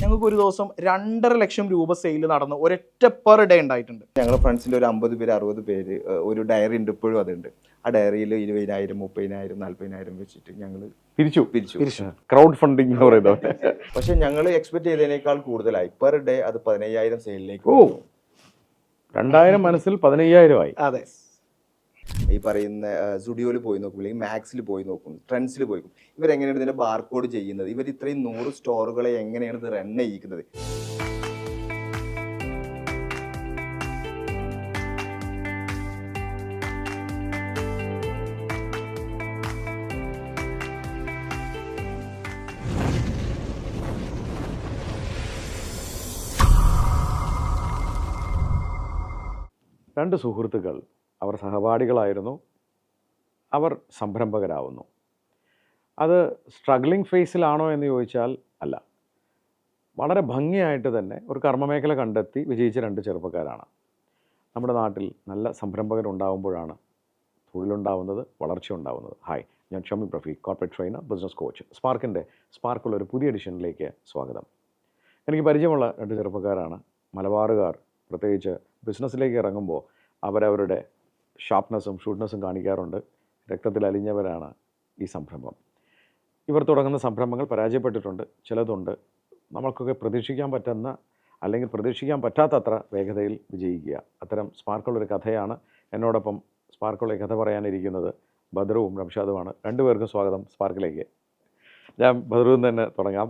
ഞങ്ങൾക്ക് ഒരു ദിവസം 2.5 ലക്ഷം രൂപ സെയിൽ നടന്ന് ഒരൊറ്റ പെർ ഡേ ഉണ്ടായിട്ടുണ്ട്. ഞങ്ങളുടെ ഫ്രണ്ട്സിൻ്റെ ഒരു 50 പേര് 60 പേര് ഒരു ഡയറി ഉണ്ട്, ഇപ്പോഴും അതുണ്ട്. ആ ഡയറിയിൽ 20,000 30,000 40,000 വെച്ചിട്ട് ഞങ്ങൾ പിരിച്ചു. ക്രൗഡ് ഫണ്ടിങ് എന്ന് പറയുന്നത്. പക്ഷെ ഞങ്ങൾ എക്സ്പെക്ട് ചെയ്തതിനേക്കാൾ കൂടുതലായി. പെർ ഡേ അത് 15,000 സെയിലിലേക്ക്. 2000 മനസ്സിൽ 15,000 ആയി. അതെ, ഈ പറയുന്ന സുഡിയോയിൽ പോയി നോക്കും, അല്ലെങ്കിൽ മാക്സിൽ പോയി നോക്കും, ട്രെൻഡ്സിൽ പോയി നോക്കും. ഇവരെങ്ങനെയാണ് ഇതിന്റെ ബാർകോഡ് ചെയ്യുന്നത്? ഇവർ ഇത്രയും 100 സ്റ്റോറുകളെ എങ്ങനെയാണ് ഇത് റൺ ചെയ്യിക്കുന്നത്? രണ്ട് സുഹൃത്തുക്കൾ, അവർ സഹപാഠികളായിരുന്നു, അവർ സംരംഭകരാവുന്നു. അത് സ്ട്രഗ്ലിംഗ് ഫേസിലാണോ എന്ന് ചോദിച്ചാൽ അല്ല. വളരെ ഭംഗിയായിട്ട് തന്നെ ഒരു കർമ്മമേഖല കണ്ടെത്തി വിജയിച്ച രണ്ട് ചെറുപ്പക്കാരാണ്. നമ്മുടെ നാട്ടിൽ നല്ല സംരംഭകരുണ്ടാകുമ്പോഴാണ് തൊഴിലുണ്ടാവുന്നത്, വളർച്ച ഉണ്ടാവുന്നത്. ഹായ്, ഞാൻ Shami Prafeeq, corporate trainer, business coach. സ്പാർക്കുള്ള ഒരു പുതിയ എഡിഷനിലേക്ക് സ്വാഗതം. എനിക്ക് പരിചയമുള്ള രണ്ട് ചെറുപ്പക്കാരാണ്. മലബാറുകാർ പ്രത്യേകിച്ച് ബിസിനസ്സിലേക്ക് ഇറങ്ങുമ്പോൾ അവരവരുടെ ഷാർപ്നെസ്സും ഷൂട്ട്നെസ്സും കാണിക്കാറുണ്ട്. രക്തത്തിൽ അലിഞ്ഞവരാണ് ഈ സംരംഭം. ഇവർ തുടങ്ങുന്ന സംരംഭങ്ങൾ പരാജയപ്പെട്ടിട്ടുണ്ട്, ചിലതുണ്ട് നമ്മൾക്കൊക്കെ പ്രതീക്ഷിക്കാൻ പറ്റുന്ന അല്ലെങ്കിൽ പ്രതീക്ഷിക്കാൻ പറ്റാത്തത്ര വേഗതയിൽ വിജയിക്കുക. അത്തരം സ്പാർക്കുള്ളൊരു കഥയാണ്. എന്നോടൊപ്പം സ്പാർക്കുള്ള കഥ പറയാനിരിക്കുന്നത് ബദറുവും റംഷാദുമാണ്. രണ്ടുപേർക്കും സ്വാഗതം സ്പാർക്കിലേക്ക്. ഞാൻ ബദറുവിൽ തന്നെ തുടങ്ങാം.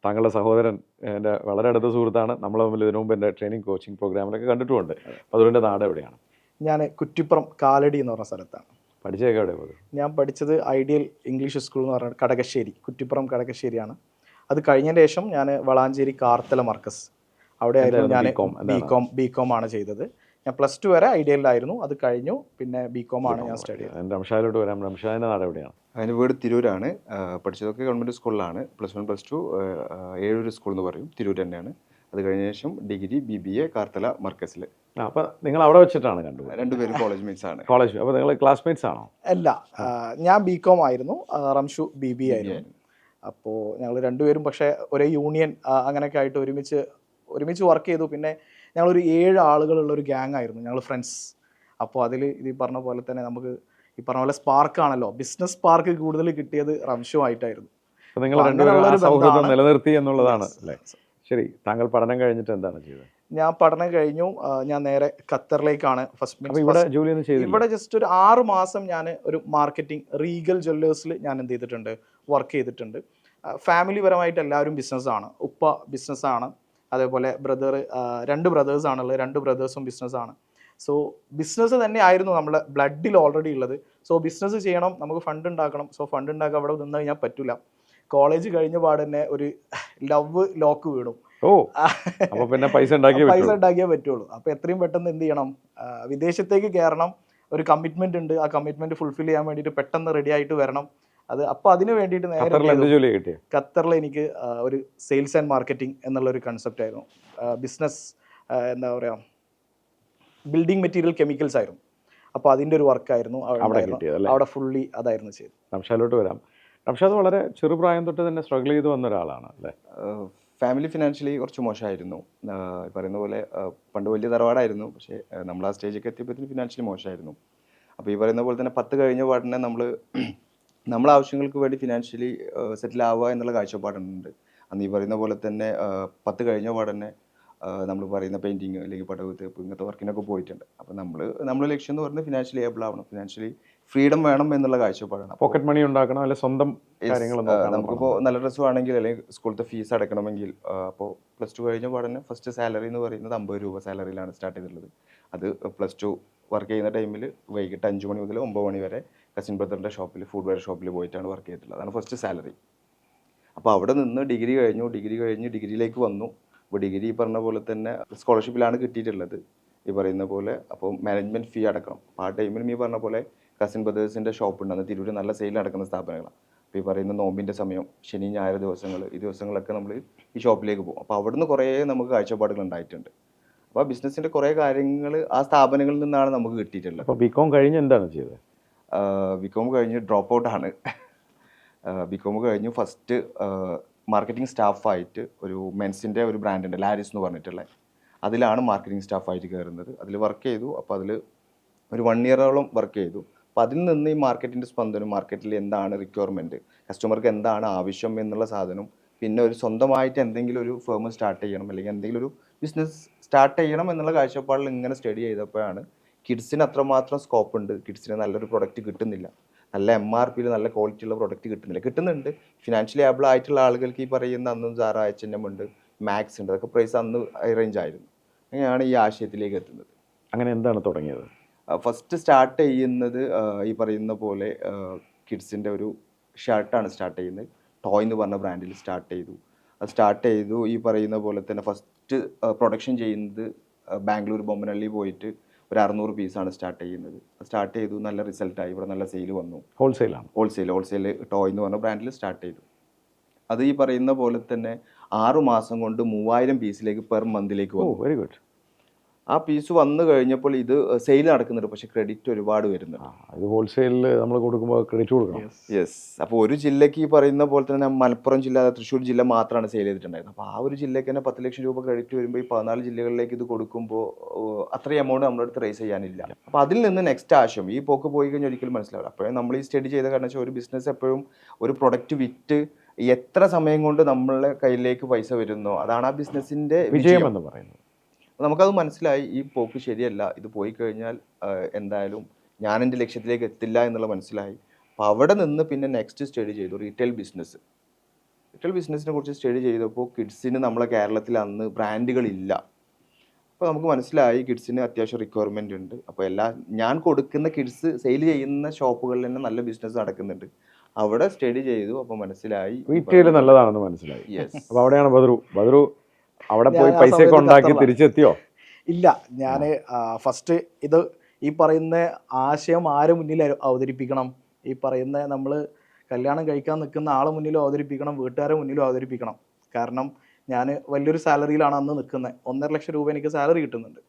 താങ്കളുടെ സഹോദരൻ എൻ്റെ വളരെ അടുത്ത സുഹൃത്താണ്. നമ്മൾ തമ്മിൽ ഇതിനു മുമ്പ് എൻ്റെ ട്രെയിനിങ് കോച്ചിങ് പ്രോഗ്രാമിലൊക്കെ കണ്ടിട്ടുമുണ്ട്. ബദറുവിൻ്റെ നാട് എവിടെയാണ്? ഞാൻ കുറ്റിപ്പുറം കാലടി എന്ന് പറഞ്ഞ സ്ഥലത്താണ്. പഠിച്ചതൊക്കെ എവിടെ ബദർ? ഞാൻ പഠിച്ചത് ഐഡിയൽ ഇംഗ്ലീഷ് സ്കൂൾ എന്ന് പറഞ്ഞ കടകശ്ശേരി, കുറ്റിപ്പുറം കടകശ്ശേരിയാണ്. അത് കഴിഞ്ഞതിന് ശേഷം ഞാൻ വളാഞ്ചേരി കാർത്തല മർക്കസ്, അവിടെ ആയിരുന്നു ഞാൻ ബികോം ആണ് ചെയ്തത്. ഞാൻ +2 വരെ ഐഡിയലിലായിരുന്നു. അത് കഴിഞ്ഞു പിന്നെ ബികോം ആണ് ഞാൻ സ്റ്റഡി ചെയ്തത്. റംഷാദിലോട്ട് വരാം. റംഷാദിൻ്റെ നാട് എവിടെയാണ്? അതിന് വീട് തിരൂരാണ്. പഠിച്ചതൊക്കെ ഗവൺമെൻറ് സ്കൂളിലാണ്. +1 +2 ഏഴൂർ സ്കൂൾ എന്ന് പറയും, തിരൂർ തന്നെയാണ്. അത് കഴിഞ്ഞ ശേഷം ഡിഗ്രി BBA കാർത്തല മർക്കസിൽ. അപ്പോൾ നിങ്ങൾ അവിടെ വെച്ചിട്ടാണ് കണ്ടത്? രണ്ടുപേരും കോളേജ് മേറ്റ്സ് ആണ്. കോളേജ്. അപ്പോൾ നിങ്ങൾ ക്ലാസ്മേറ്റ്സ് ആണോ? അല്ല, ഞാൻ ബികോം ആയിരുന്നു, റംഷു BBA ആയിരുന്നു. അപ്പോൾ ഞങ്ങൾ രണ്ടുപേരും പക്ഷേ ഒരേ യൂണിയൻ അങ്ങനെയൊക്കെ ആയിട്ട് ഒരുമിച്ച് വർക്ക് ചെയ്തു. പിന്നെ ഞങ്ങളൊരു 7 ആളുകളുള്ള ഒരു ഗ്യാങ് ആയിരുന്നു ഞങ്ങൾ ഫ്രണ്ട്സ്. അപ്പോൾ അതിൽ ഇത് പറഞ്ഞ പോലെ തന്നെ നമുക്ക് ഈ പറഞ്ഞ പോലെ സ്പാർക്കാണല്ലോ, ബിസിനസ് സ്പാർക്ക് കൂടുതൽ കിട്ടിയത് റംഷു ആയിട്ടായിരുന്നു. അപ്പോൾ നിങ്ങൾ രണ്ടുപേരും സൗഹൃദം നിലനിർത്തി എന്നുള്ളതാണ് അല്ലേ? ശരി, താങ്കൾ പഠനം കഴിഞ്ഞിട്ട് എന്താണ് ചെയ്തത്? ഞാൻ പഠനം കഴിഞ്ഞു. ഞാൻ നേരെ ഖത്തറിലേക്കാണ് ഇവിടെ ജോലി ഒന്നും ചെയ്തു. ഇവിടെ ജസ്റ്റ് ഒരു 6 മാസം ഞാൻ ഒരു മാർക്കറ്റിംഗ് റീഗൽ ജ്വല്ലേഴ്സിൽ ഞാൻ എന്ത് ചെയ്തിട്ടുണ്ട്, വർക്ക് ചെയ്തിട്ടുണ്ട്. ഫാമിലി പരമായിട്ട് എല്ലാവരും ബിസിനസ്സാണ്. ഉപ്പ ബിസിനസ്സാണ്, അതേപോലെ രണ്ട് ബ്രദേഴ്സാണുള്ളത്. 2 ബ്രദേഴ്സും ബിസിനസ്സാണ്. സോ ബിസിനസ് തന്നെ ആയിരുന്നു നമ്മുടെ ബ്ലഡിൽ ഓൾറെഡി ഉള്ളത്. സോ ബിസിനസ് ചെയ്യണം, നമുക്ക് ഫണ്ട് ഉണ്ടാക്കണം. സോ ഫണ്ട് ഉണ്ടാക്കാൻ അവിടെ നിന്ന് കഴിഞ്ഞാൽ പറ്റില്ല. കോളേജ് കഴിഞ്ഞ പാട് തന്നെ ഒരു ലവ് ലോക്ക് വീണു. അപ്പോൾ പിന്നെ പൈസ ഉണ്ടാക്കിയേ പറ്റുള്ളൂ. അപ്പോൾ എത്രയും പെട്ടെന്ന് എന്ത് ചെയ്യണം, വിദേശത്തേക്ക് കയറണം. ഒരു കമ്മിറ്റ്മെന്റ് ഉണ്ട്. ആ കമ്മിറ്റ്മെന്റ് ഫുൾഫിൽ ചെയ്യാൻ വേണ്ടിയിട്ട് പെട്ടെന്ന് റെഡി ആയിട്ട് വരണം. അപ്പോൾ അതിന് വേണ്ടിയിട്ട് നേരെ ഖത്തറിൽ എനിക്ക് ഒരു സെയിൽസ് ആൻഡ് മാർക്കറ്റിംഗ് എന്നുള്ളൊരു കൺസെപ്റ്റ് ആയിരുന്നു. ബിസിനസ് എന്താ പറയുക, ബിൽഡിംഗ് മെറ്റീരിയൽ കെമിക്കൽസ് ആയിരുന്നു. അപ്പോൾ അതിൻ്റെ ഒരു വർക്കായിരുന്നു അവിടെ ഫുള്ളി അതായിരുന്നു ചെയ്തത്. റംഷാദിലോട്ട് വരാം. റംഷാദ് വളരെ ചെറുപ്രായം തൊട്ട് തന്നെ സ്ട്രഗിൾ ചെയ്ത് വന്ന ഒരാളാണ് അല്ലേ? ഫാമിലി ഫിനാൻഷ്യലി കുറച്ച് മോശമായിരുന്നു. പറയുന്ന പോലെ പണ്ട് വലിയ തറവാടായിരുന്നു, പക്ഷേ നമ്മൾ ആ സ്റ്റേജൊക്കെ എത്തിയപ്പോഴത്തേന് ഫിനാൻഷ്യലി മോശമായിരുന്നു. അപ്പോൾ ഈ പറയുന്ന പോലെ തന്നെ 10 കഴിഞ്ഞ പാടിനെ നമ്മളെ ആവശ്യങ്ങൾക്ക് വേണ്ടി ഫിനാൻഷ്യലി സെറ്റിൽ ആവുക എന്നുള്ള കാഴ്ചപ്പാടുണ്ട്. അന്ന് ഈ പറയുന്ന പോലെ തന്നെ 10 കഴിഞ്ഞ പാടന്നെ നമ്മൾ പറയുന്ന പെയിൻറ്റിങ് അല്ലെങ്കിൽ പടവ് തേപ്പ് ഇങ്ങനത്തെ വർക്കിനൊക്കെ പോയിട്ടുണ്ട്. അപ്പോൾ നമ്മുടെ ലക്ഷ്യം എന്ന് പറയുന്നത് ഫിനാൻഷ്യലി ഏബിൾ ആവണം, ഫിനാൻഷ്യലി ഫ്രീഡം വേണം എന്നുള്ള കാഴ്ചപ്പാടാണ്. പോക്കറ്റ് മണി ഉണ്ടാക്കണം, അല്ലെങ്കിൽ സ്വന്തം കാര്യങ്ങൾ. നമുക്കിപ്പോൾ നല്ല ഡ്രസ്സ് വേണമെങ്കിൽ അല്ലെങ്കിൽ സ്കൂളത്തെ ഫീസ് അടയ്ക്കണമെങ്കിൽ അപ്പോൾ +2 കഴിഞ്ഞ പാടന്നെ ഫസ്റ്റ് സാലറി എന്ന് പറയുന്നത് 50 രൂപ സാലറിയിലാണ് സ്റ്റാർട്ട് ചെയ്തിട്ടുള്ളത്. അത് +2 വർക്ക് ചെയ്യുന്ന ടൈമിൽ വൈകിട്ട് 5 മണി മുതൽ 9 മണി വരെ കസിൻ ബ്രദറിൻ്റെ ഷോപ്പിൽ, ഫുഡ് വെയർ ഷോപ്പിൽ പോയിട്ടാണ് വർക്ക് ചെയ്തിട്ടുള്ളത്. അതാണ് ഫസ്റ്റ് സാലറി. അപ്പോൾ അവിടെ നിന്ന് ഡിഗ്രി കഴിഞ്ഞ് ഡിഗ്രിയിലേക്ക് വന്നു. അപ്പോൾ ഡിഗ്രി പറഞ്ഞ പോലെ തന്നെ സ്കോളർഷിപ്പിലാണ് കിട്ടിയിട്ടുള്ളത് ഈ പറയുന്ന പോലെ. അപ്പോൾ മാനേജ്മെൻറ്റ് ഫീ അടക്കണം. അപ്പോൾ ആ ടൈമിൽ ഈ പറഞ്ഞ പോലെ കസിൻ ബ്രദേഴ്സിൻ്റെ ഷോപ്പുണ്ട്. അന്ന് തിരൂർ നല്ല സെയിൽ നടക്കുന്ന സ്ഥാപനങ്ങളാണ്. അപ്പോൾ ഈ പറയുന്ന നോമ്പിൻ്റെ സമയം, ശനി ഞായർ ദിവസങ്ങൾ, ഈ ദിവസങ്ങളൊക്കെ നമ്മൾ ഈ ഷോപ്പിലേക്ക് പോകും. അപ്പോൾ അവിടുന്ന് കുറേ നമുക്ക് കാഴ്ചപ്പാടുകൾ ഉണ്ടായിട്ടുണ്ട്. അപ്പോൾ ആ ബിസിനസ്സിൻ്റെ കുറേ കാര്യങ്ങൾ ആ സ്ഥാപനങ്ങളിൽ നിന്നാണ് നമുക്ക് കിട്ടിയിട്ടുള്ളത്. അപ്പോൾ ബികോം കഴിഞ്ഞ് എന്താണ് ചെയ്തത്? ബികോം കഴിഞ്ഞ് ഡ്രോപ്പ് ഔട്ടാണ്. ബികോം കഴിഞ്ഞ് ഫസ്റ്റ് മാർക്കറ്റിംഗ് സ്റ്റാഫായിട്ട് ഒരു മെൻസിൻ്റെ ഒരു ബ്രാൻഡ് ഉണ്ട് ലാരിസ് എന്ന് പറഞ്ഞിട്ടുള്ള, അതിലാണ് മാർക്കറ്റിംഗ് സ്റ്റാഫായിട്ട് കയറുന്നത്. അതിൽ വർക്ക് ചെയ്തു. അപ്പോൾ അതിൽ ഒരു 1 ഇയറോളം വർക്ക് ചെയ്തു. അപ്പോൾ അതിൽ നിന്ന് ഈ മാർക്കറ്റിൻ്റെ സ്പന്ദനം, മാർക്കറ്റിൽ എന്താണ് റിക്വയർമെൻറ്റ്, കസ്റ്റമർക്ക് എന്താണ് ആവശ്യം എന്നുള്ള സാധനം, പിന്നെ ഒരു സ്വന്തമായിട്ട് എന്തെങ്കിലും ഒരു ഫേം സ്റ്റാർട്ട് ചെയ്യണം അല്ലെങ്കിൽ എന്തെങ്കിലും ഒരു ബിസിനസ് സ്റ്റാർട്ട് ചെയ്യണം എന്നുള്ള കാഴ്ചപ്പാടിൽ ഇങ്ങനെ സ്റ്റഡി ചെയ്തപ്പോഴാണ് കിഡ്സിന് അത്രമാത്രം സ്കോപ്പ് ഉണ്ട്, കിഡ്സിന് നല്ലൊരു പ്രൊഡക്റ്റ് കിട്ടുന്നില്ല, നല്ല MRP നല്ല ക്വാളിറ്റി ഉള്ള പ്രൊഡക്റ്റ് കിട്ടുന്നുണ്ട്. ഫിനാൻഷ്യലി ഏബിൾ ആയിട്ടുള്ള ആളുകൾക്ക് ഈ പറയുന്ന അന്നും സാറ H&M ഉണ്ട്, മാക്സ് ഉണ്ട്, അതൊക്കെ പ്രൈസ് അന്ന് ഹൈ റേഞ്ച് ആയിരുന്നു. അങ്ങനെയാണ് ഈ ആശയത്തിലേക്ക് എത്തുന്നത്. അങ്ങനെ എന്താണ് തുടങ്ങിയത്? ഫസ്റ്റ് സ്റ്റാർട്ട് ചെയ്യുന്നത് ഈ പറയുന്ന പോലെ കിഡ്സിൻ്റെ ഒരു ഷർട്ടാണ് സ്റ്റാർട്ട് ചെയ്യുന്നത്. ടോയ് എന്ന് പറഞ്ഞ ബ്രാൻഡിൽ സ്റ്റാർട്ട് ചെയ്തു. ഈ പറയുന്ന പോലെ തന്നെ ഫസ്റ്റ് പ്രൊഡക്ഷൻ ചെയ്യുന്നത് ബാംഗ്ലൂർ ബൊമ്മനള്ളി പോയിട്ട് ഒരു 600 പീസാണ് സ്റ്റാർട്ട് ചെയ്തു. നല്ല റിസൾട്ടായി. ഇവിടെ നല്ല സെയിൽ വന്നു. ഹോൾസെയിൽ ടോയ് എന്ന് പറഞ്ഞ ബ്രാൻഡിൽ സ്റ്റാർട്ട് ചെയ്തു. അത് ഈ പറയുന്ന പോലെ തന്നെ 6 മാസം കൊണ്ട് 3000 പീസിലേക്ക് പെർ മന്തിലേക്ക് വന്നു. Very good. ആ പീസ് വന്നു കഴിഞ്ഞപ്പോൾ ഇത് സെയിൽ നടക്കുന്നുണ്ട്, പക്ഷെ ക്രെഡിറ്റ് ഒരുപാട് വരുന്നുണ്ട്. ഇത് ഹോൾസെയിലിൽ നമ്മൾ കൊടുക്കുമ്പോൾ ക്രെഡിറ്റ് കൊടുക്കണം. യെസ്. അപ്പോൾ ഒരു ജില്ലയ്ക്ക് ഈ പറയുന്ന പോലെ തന്നെ മലപ്പുറം ജില്ല, തൃശ്ശൂർ ജില്ല മാത്രമാണ് സെയിൽ ചെയ്തിട്ടുണ്ടായിരുന്നത്. അപ്പോൾ ആ ഒരു ജില്ലയ്ക്ക് തന്നെ 10 ലക്ഷം രൂപ ക്രെഡിറ്റ് വരുമ്പോൾ ഈ 14 ജില്ലകളിലേക്ക് ഇത് കൊടുക്കുമ്പോൾ അത്രയും എമൗണ്ട് നമ്മുടെ അടുത്ത് റേസ് ചെയ്യാനില്ല. അപ്പോൾ അതിൽ നിന്ന് നെക്സ്റ്റ് ആശയം ഈ പോക്ക് പോയി കഴിഞ്ഞാൽ ഒരിക്കലും മനസ്സിലാവില്ല. അപ്പോഴേ നമ്മൾ ഈ സ്റ്റഡി ചെയ്ത കാരണം വെച്ചാൽ ഒരു ബിസിനസ് എപ്പോഴും ഒരു പ്രൊഡക്റ്റ് വിറ്റ് എത്ര സമയം കൊണ്ട് നമ്മളെ കയ്യിലേക്ക് പൈസ വരുന്നോ അതാണ് ആ ബിസിനസ്സിൻ്റെ വിജയം എന്ന് പറയുന്നത്. നമുക്കത് മനസ്സിലായി. ഈ പോക്ക് ശരിയല്ല, ഇത് പോയി കഴിഞ്ഞാൽ എന്തായാലും ഞാൻ എൻ്റെ ലക്ഷ്യത്തിലേക്ക് എത്തില്ല എന്നുള്ള മനസ്സിലായി. അപ്പോൾ അവിടെ നിന്ന് പിന്നെ നെക്സ്റ്റ് സ്റ്റഡി ചെയ്തു റീറ്റെയിൽ ബിസിനസ്സിനെ കുറിച്ച് സ്റ്റഡി ചെയ്തപ്പോൾ കിഡ്സിന് നമ്മളെ കേരളത്തിൽ അന്ന് ബ്രാൻഡുകളില്ല. അപ്പോൾ നമുക്ക് മനസ്സിലായി കിഡ്സിന് അത്യാവശ്യം റിക്വയർമെൻ്റ് ഉണ്ട്. അപ്പോൾ ഞാൻ കൊടുക്കുന്ന കിഡ്സ് സെയിൽ ചെയ്യുന്ന ഷോപ്പുകളിൽ തന്നെ നല്ല ബിസിനസ് നടക്കുന്നുണ്ട്. അവിടെ സ്റ്റഡി ചെയ്തു. അപ്പോൾ മനസ്സിലായി റീറ്റെയിൽ നല്ലതാണെന്ന് മനസ്സിലായി. യെസ്. അപ്പോൾ അവിടെയാണ് ബദറു അവിടെ പോയി പൈസയൊക്കെ ഉണ്ടാക്കി തിരിച്ചെത്തിയോ? ഇല്ല, ഞാൻ ഫസ്റ്റ് ഇത് ഈ പറയുന്ന ആശയം ആരെ മുന്നിൽ അവതരിപ്പിക്കണം, ഈ പറയുന്ന നമ്മൾ കല്യാണം കഴിക്കാൻ നിൽക്കുന്ന ആളെ മുന്നിലും അവതരിപ്പിക്കണം, വീട്ടുകാരെ മുന്നിലും അവതരിപ്പിക്കണം. കാരണം ഞാൻ വലിയൊരു സാലറിയിലാണ് അന്ന് നിൽക്കുന്നത്. 1.5 ലക്ഷം രൂപ എനിക്ക് സാലറി കിട്ടുന്നുണ്ട്.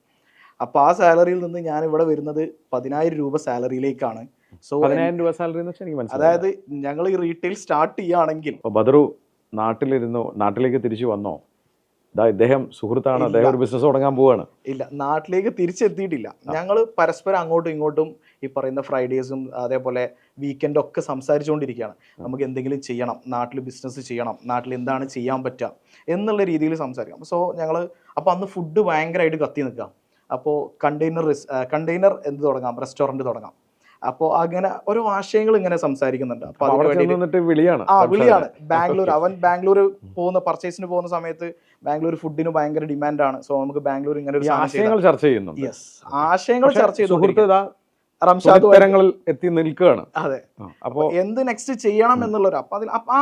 അപ്പോൾ ആ സാലറിയിൽ നിന്ന് ഞാൻ ഇവിടെ വരുന്നത് 10,000 രൂപ സാലറിയിലേക്കാണ്. സോ 10,000 രൂപ സാലറി എന്ന് വെച്ചാൽ എനിക്ക് മനസ്സിലായി. അതായത് ഞങ്ങൾ ഈ റീറ്റെയിൽ സ്റ്റാർട്ട് ചെയ്യുകയാണെങ്കിൽ ബദറു നാട്ടിലേക്ക് തിരിച്ചു വന്നോ? ഇദ്ദേഹം സുഹൃത്താണ്, അദ്ദേഹം ഒരു ബിസിനസ് തുടങ്ങാൻ പോവാണ്. ഇല്ല, നാട്ടിലേക്ക് തിരിച്ചെത്തിയിട്ടില്ല. ഞങ്ങൾ പരസ്പരം അങ്ങോട്ടും ഇങ്ങോട്ടും ഈ പറയുന്ന ഫ്രൈഡേസും അതേപോലെ വീക്കെൻഡും ഒക്കെ സംസാരിച്ചുകൊണ്ടിരിക്കുകയാണ്. നമുക്ക് എന്തെങ്കിലും ചെയ്യണം, നാട്ടിൽ ബിസിനസ് ചെയ്യണം, നാട്ടിൽ എന്താണ് ചെയ്യാൻ പറ്റുക എന്നുള്ള രീതിയിൽ സംസാരിക്കാം. സോ അപ്പോൾ അന്ന് ഫുഡ് ഭയങ്കരമായിട്ട് കത്തി നിൽക്കാം. അപ്പോൾ കണ്ടെയ്നർ എന്ത് തുടങ്ങാം, റെസ്റ്റോറൻറ്റ് തുടങ്ങാം. അപ്പോൾ അങ്ങനെ ഓരോ ആശയങ്ങൾ ഇങ്ങനെ സംസാരിക്കുന്നുണ്ട്. അപ്പോൾ വിളിയാണ്. അവൻ ബാംഗ്ലൂർ പർച്ചേസിന് പോകുന്ന സമയത്ത് ബാംഗ്ലൂർ ഫുഡിന് ഭയങ്കര ഡിമാൻഡാണ്. സോ നമുക്ക് ബാംഗ്ലൂർ ഇങ്ങനെ ഒരു ആശയങ്ങൾ ചർച്ച ചെയ്യുന്നു. യെസ്, ആശയങ്ങൾ ചർച്ച ചെയ്തു റംഷാദ് എത്തി നിൽക്കുകയാണ്. അതെ. അപ്പോൾ എന്ത് നെക്സ്റ്റ് ചെയ്യണം എന്നുള്ളൊരു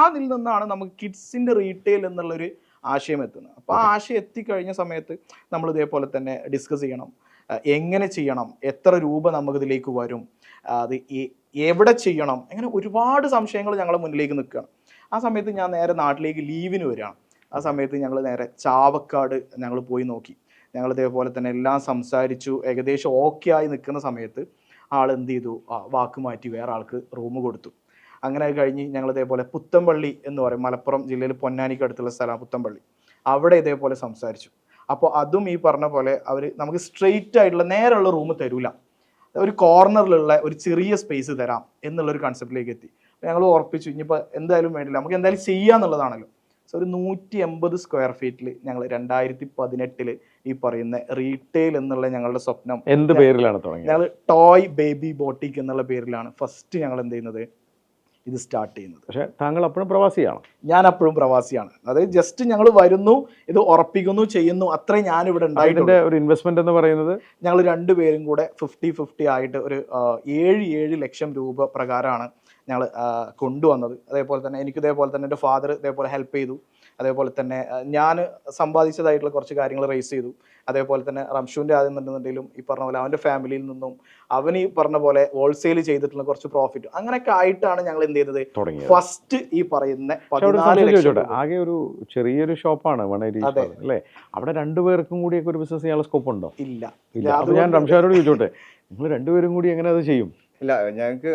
അതിൽ നിന്നാണ് നമുക്ക് കിഡ്സിന്റെ റീറ്റെയിൽ എന്നുള്ളൊരു ആശയം എത്തുന്നത്. അപ്പോൾ ആ ആശയം എത്തിക്കഴിഞ്ഞ സമയത്ത് നമ്മൾ ഇതേപോലെ തന്നെ ഡിസ്കസ് ചെയ്യണം, എങ്ങനെ ചെയ്യണം, എത്ര രൂപ നമുക്കിതിലേക്ക് വരും, അത് എവിടെ ചെയ്യണം, അങ്ങനെ ഒരുപാട് സംശയങ്ങൾ ഞങ്ങളുടെ മുന്നിലേക്ക് നിൽക്കുകയാണ്. ആ സമയത്ത് ഞാൻ നേരെ നാട്ടിലേക്ക് ലീവിന് വരികയാണ്. ആ സമയത്ത് ഞങ്ങൾ നേരെ ചാവക്കാട് ഞങ്ങൾ പോയി നോക്കി. ഞങ്ങൾ ഇതേപോലെ തന്നെ എല്ലാം സംസാരിച്ചു, ഏകദേശം ഓക്കെ ആയി നിൽക്കുന്ന സമയത്ത് ആൾ എന്ത് ചെയ്തു, വാക്ക് മാറ്റി വേറെ ആൾക്ക് റൂം കൊടുത്തു. അങ്ങനെ കഴിഞ്ഞ് ഞങ്ങൾ ഇതേപോലെ പുത്തമ്പള്ളി എന്ന് പറയും, മലപ്പുറം ജില്ലയിൽ പൊന്നാനിക്ക് അടുത്തുള്ള സ്ഥലമാണ് പുത്തമ്പള്ളി. അവിടെ ഇതേപോലെ സംസാരിച്ചു. അപ്പോൾ അതും ഈ പറഞ്ഞ പോലെ അവർ നമുക്ക് സ്ട്രെയിറ്റ് ആയിട്ടുള്ള നേരെയുള്ള റൂം തരൂല, ഒരു കോർണറിലുള്ള ഒരു ചെറിയ സ്പേസ് തരാം എന്നുള്ളൊരു കൺസെപ്റ്റിലേക്ക് എത്തി. ഞങ്ങൾ ഉറപ്പിച്ചു ഇനിയിപ്പോൾ എന്തായാലും വേണ്ടില്ല, നമുക്ക് എന്തായാലും ചെയ്യാന്നുള്ളതാണല്ലോ. സോ ഒരു 150 സ്ക്വയർ ഫീറ്റിൽ ഞങ്ങൾ 2018 ഈ പറയുന്ന റീറ്റെയിൽ എന്നുള്ള ഞങ്ങളുടെ സ്വപ്നം എന്ത് പേരിലാണ് തുടങ്ങിയത്? ഞങ്ങൾ ടോയ് ബേബി ബോട്ടിക് എന്നുള്ള പേരിലാണ് ഫസ്റ്റ് ഞങ്ങൾ എന്ത് ചെയ്യുന്നത്, ഇത് സ്റ്റാർട്ട് ചെയ്യുന്നത്. പക്ഷേ താങ്കൾ അപ്പോഴും പ്രവാസിയാണ്. ഞാൻ അപ്പോഴും പ്രവാസിയാണ്. അതായത് ജസ്റ്റ് ഞങ്ങൾ വരുന്നു, ഇത് ഉറപ്പിക്കുന്നു, ചെയ്യുന്നു, അത്രയും ഞാനിവിടെ ഉണ്ടായിട്ടുണ്ട്. ഒരു ഇൻവെസ്റ്റ്മെന്റ് എന്ന് പറയുന്നത് ഞങ്ങൾ രണ്ടുപേരും കൂടെ 50-50 ആയിട്ട് ഒരു 7 ലക്ഷം രൂപ പ്രകാരമാണ് ഞങ്ങൾ കൊണ്ടുവന്നത്. അതേപോലെ തന്നെ എനിക്ക് ഇതേപോലെ തന്നെ എൻ്റെ ഫാദർ ഇതേപോലെ ഹെൽപ്പ് ചെയ്തു. അതേപോലെ തന്നെ ഞാൻ സമ്പാദിച്ചതായിട്ടുള്ള കുറച്ച് കാര്യങ്ങൾ റേസ് ചെയ്തു. അതേപോലെ തന്നെ റംഷുവിൻ്റെ ആദ്യം നിന്നുണ്ടെങ്കിലും ഈ പറഞ്ഞ പോലെ അവൻ്റെ ഫാമിലിയിൽ നിന്നും അവൻ ഈ പറഞ്ഞ പോലെ ഹോൾസെയിൽ ചെയ്തിട്ടുള്ള കുറച്ച് പ്രോഫിറ്റ് അങ്ങനെയൊക്കെ ആയിട്ടാണ് ഞങ്ങൾ എന്ത് ചെയ്തത് ഫസ്റ്റ് ഈ പറയുന്ന 14 ലക്ഷം. ആകെ ഒരു ചെറിയൊരു ഷോപ്പാണ് അല്ലേ? അവിടെ രണ്ടുപേർക്കും കൂടിയൊക്കെ ഒരു ബിസിനസ് ചെയ്യാനുള്ള സ്കോപ്പ് ഉണ്ടോ? ഇല്ല. ഞാൻ റംഷാനോട് ചോദിച്ചോട്ടെ, നിങ്ങൾ രണ്ടുപേരും കൂടി എങ്ങനെ അത് ചെയ്യും? ഇല്ല, ഞങ്ങൾക്ക്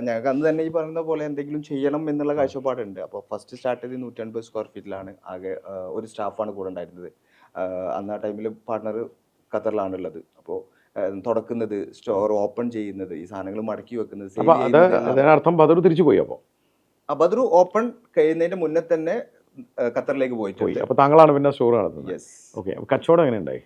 ഞങ്ങൾക്ക് അന്ന് തന്നെ ഈ പറയുന്ന പോലെ എന്തെങ്കിലും ചെയ്യണം എന്നുള്ള കാഴ്ചപ്പാടുണ്ട്. അപ്പോൾ ഫസ്റ്റ് സ്റ്റാർട്ട് ചെയ്ത് 150 സ്ക്വയർ ഫീറ്റിലാണ്. ആകെ ഒരു സ്റ്റാഫാണ് കൂടെ ഉണ്ടായിരുന്നത്. അന്ന് ആ ടൈമിൽ പാർട്ട്ണർ ഖത്തറിലാണ് ഉള്ളത്. അപ്പോൾ തുടക്കുന്നത്, സ്റ്റോർ ഓപ്പൺ ചെയ്യുന്നത്, ഈ സാധനങ്ങൾ മടക്കി വെക്കുന്നത്, സെയിൽ അപ്പൊ അത് ചെയ്യുന്നത് അതിനർത്ഥം ബദർ തിരിച്ചു പോയി. അപ്പോൾ ബദ്രു ഓപ്പൺ കഴിയുന്നതിന്റെ മുന്നേ തന്നെ ഖത്തറിലേക്ക് പോയി. പോയിട്ടുണ്ട്. അപ്പോൾ താങ്കളാണ് പിന്നെ സ്റ്റോർ നടത്തുന്നത്. യെസ്. ഓക്കെ. അപ്പോൾ കച്ചവടം എങ്ങനെ ഉണ്ടായി?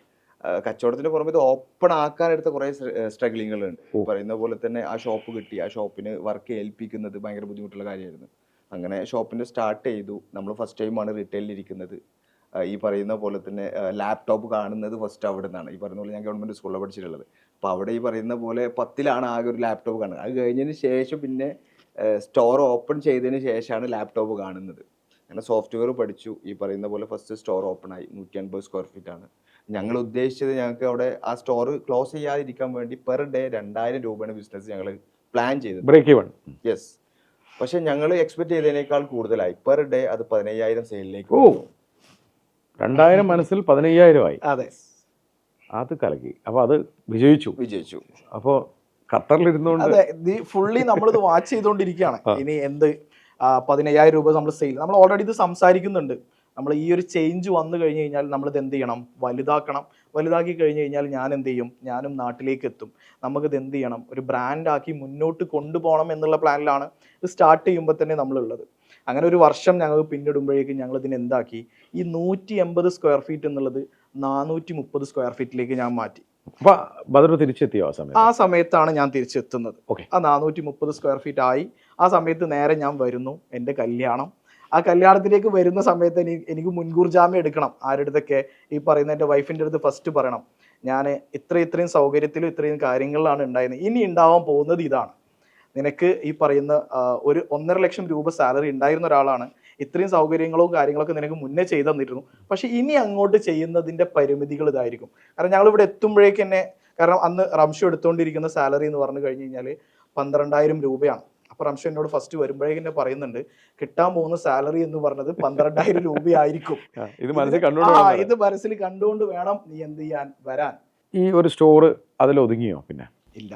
കച്ചവടത്തിന് പുറമെ ഇത് ഓപ്പൺ ആക്കാനെടുത്ത കുറേ സ്ട്രഗ്ലിങ്ങുകളുണ്ട്. പറയുന്ന പോലെ തന്നെ ആ ഷോപ്പ് കിട്ടി, ആ ഷോപ്പിന് വർക്ക് ഏൽപ്പിക്കുന്നത് ഭയങ്കര ബുദ്ധിമുട്ടുള്ള കാര്യമായിരുന്നു. അങ്ങനെ ഷോപ്പിൻ്റെ സ്റ്റാർട്ട് ചെയ്തു. നമ്മൾ ഫസ്റ്റ് ടൈമാണ് റിറ്റെയിലിൽ ഇരിക്കുന്നത്. ഈ പറയുന്ന പോലെ തന്നെ ലാപ്ടോപ്പ് കാണുന്നത് ഫസ്റ്റ് അവിടെ നിന്നാണ്. ഈ പറയുന്ന പോലെ ഞാൻ ഗവൺമെൻറ് സ്കൂളിലാണ് പഠിച്ചിട്ടുള്ളത്. അപ്പോൾ അവിടെ ഈ പറയുന്ന പോലെ 10ലാണ് ആകെ ഒരു ലാപ്ടോപ്പ് കാണുന്നത്. അത് കഴിഞ്ഞതിന് ശേഷം പിന്നെ സ്റ്റോർ ഓപ്പൺ ചെയ്തതിന് ശേഷമാണ് ലാപ്ടോപ്പ് കാണുന്നത്. അങ്ങനെ സോഫ്റ്റ്വെയർ പഠിച്ചു. ഈ പറയുന്ന പോലെ ഫസ്റ്റ് സ്റ്റോർ ഓപ്പൺ ആയി. 150 സ്ക്വയർ ഫീറ്റ് ആണ്. ഞങ്ങൾ ഉദ്ദേശിച്ചത്, ഞങ്ങൾക്ക് അവിടെ ആ സ്റ്റോർ ക്ലോസ് ചെയ്യാതിരിക്കാൻ വേണ്ടി പെർ ഡേ 2000 രൂപയാണ് ബിസിനസ് ഞങ്ങൾ പ്ലാൻ ചെയ്തത്. Break even. യെസ്. പക്ഷെ ഞങ്ങൾ എക്സ്പെക്ട് ചെയ്തതിനേക്കാൾ കൂടുതലായി. പെർ ഡേ അത് 15000 സെയിലിലേക്ക്. ഓ, 2000 മനസ്സിൽ 15000 ആയി. അതെ, അത് കലക്കി. അപ്പോൾ അത് വിജയിച്ചു. അപ്പോൾ ഖത്തറിലിരുന്നുകൊണ്ട് അതെ, ഇത് ഫുള്ളി നമ്മളിത് വാച്ച് ചെയ്തുകൊണ്ടിരിക്കുകയാണ്. ഇനി എന്ത് 15000 രൂപ നമ്മൾ സെയിൽ, നമ്മൾ ഓൾറെഡി ഇത് സംസാരിക്കുന്നുണ്ട്. നമ്മൾ ഈ ഒരു ചേഞ്ച് വന്നു കഴിഞ്ഞ് കഴിഞ്ഞാൽ നമ്മളിത് എന്ത് ചെയ്യണം, വലുതാക്കി കഴിഞ്ഞ് കഴിഞ്ഞാൽ ഞാൻ എന്ത് ചെയ്യും, ഞാനും നാട്ടിലേക്ക് എത്തും. നമുക്കിത് എന്ത് ചെയ്യണം, ഒരു ബ്രാൻഡാക്കി മുന്നോട്ട് കൊണ്ടുപോകണം എന്നുള്ള പ്ലാനിലാണ് ഇത് സ്റ്റാർട്ട് ചെയ്യുമ്പോൾ തന്നെ നമ്മളുള്ളത്. അങ്ങനെ ഒരു വർഷം ഞങ്ങൾ പിന്നിടുമ്പോഴേക്കും ഞങ്ങൾ ഇതിന് എന്താക്കി, ഈ 180 സ്ക്വയർ ഫീറ്റ് എന്നുള്ളത് 430 സ്ക്വയർ ഫീറ്റിലേക്ക് ഞാൻ മാറ്റി. അപ്പോൾ ബദർ തിരിച്ചെത്തിയോ ആ സമയത്ത്? ആ സമയത്താണ് ഞാൻ തിരിച്ചെത്തുന്നത്. ഓക്കെ. ആ 430 സ്ക്വയർ ഫീറ്റ് ആയി. ആ സമയത്ത് നേരെ ഞാൻ വരുന്നു, എൻ്റെ കല്യാണം. ആ കല്യാണത്തിലേക്ക് വരുന്ന സമയത്ത് എനിക്ക് മുൻകൂർ ജാമ്യം എടുക്കണം. ആരുടെ അടുത്തൊക്കെ, ഈ പറയുന്ന എൻ്റെ വൈഫിൻ്റെ അടുത്ത് ഫസ്റ്റ് പറയണം, ഞാൻ ഇത്രയും സൗകര്യത്തിലും ഇത്രയും കാര്യങ്ങളിലാണ് ഉണ്ടായിരുന്നത്, ഇനി ഉണ്ടാവാൻ പോകുന്നത് ഇതാണ്. നിനക്ക് ഈ പറയുന്ന ഒരു 1.5 ലക്ഷം രൂപ സാലറി ഉണ്ടായിരുന്ന ഒരാളാണ്, ഇത്രയും സൗകര്യങ്ങളും കാര്യങ്ങളൊക്കെ നിനക്ക് മുന്നേ ചെയ്തു തന്നിരുന്നു. പക്ഷെ ഇനി അങ്ങോട്ട് ചെയ്യുന്നതിൻ്റെ പരിമിതികൾ ഇതായിരിക്കും. കാരണം ഞങ്ങൾ ഇവിടെ എത്തുമ്പോഴേക്ക് തന്നെ, കാരണം അന്ന് റംഷു എടുത്തുകൊണ്ടിരിക്കുന്ന സാലറി എന്ന് പറഞ്ഞു കഴിഞ്ഞ് കഴിഞ്ഞാൽ 12000 രൂപയാണ്. അപ്പോൾ റംഷു എന്നോട് ഫസ്റ്റ് വരുമ്പോഴേക്കും തന്നെ പറയുന്നുണ്ട്, കിട്ടാൻ പോകുന്ന സാലറി എന്ന് പറഞ്ഞത് 12000 രൂപയായിരിക്കും. ഇത് മനസ്സിൽ കണ്ടുകൊണ്ട് വേണം നീ എന്ത് ചെയ്യാൻ വരാൻ. ഈ ഒരു സ്റ്റോർ അതിൽ ഒതുങ്ങിയോ? പിന്നെ ഇല്ല,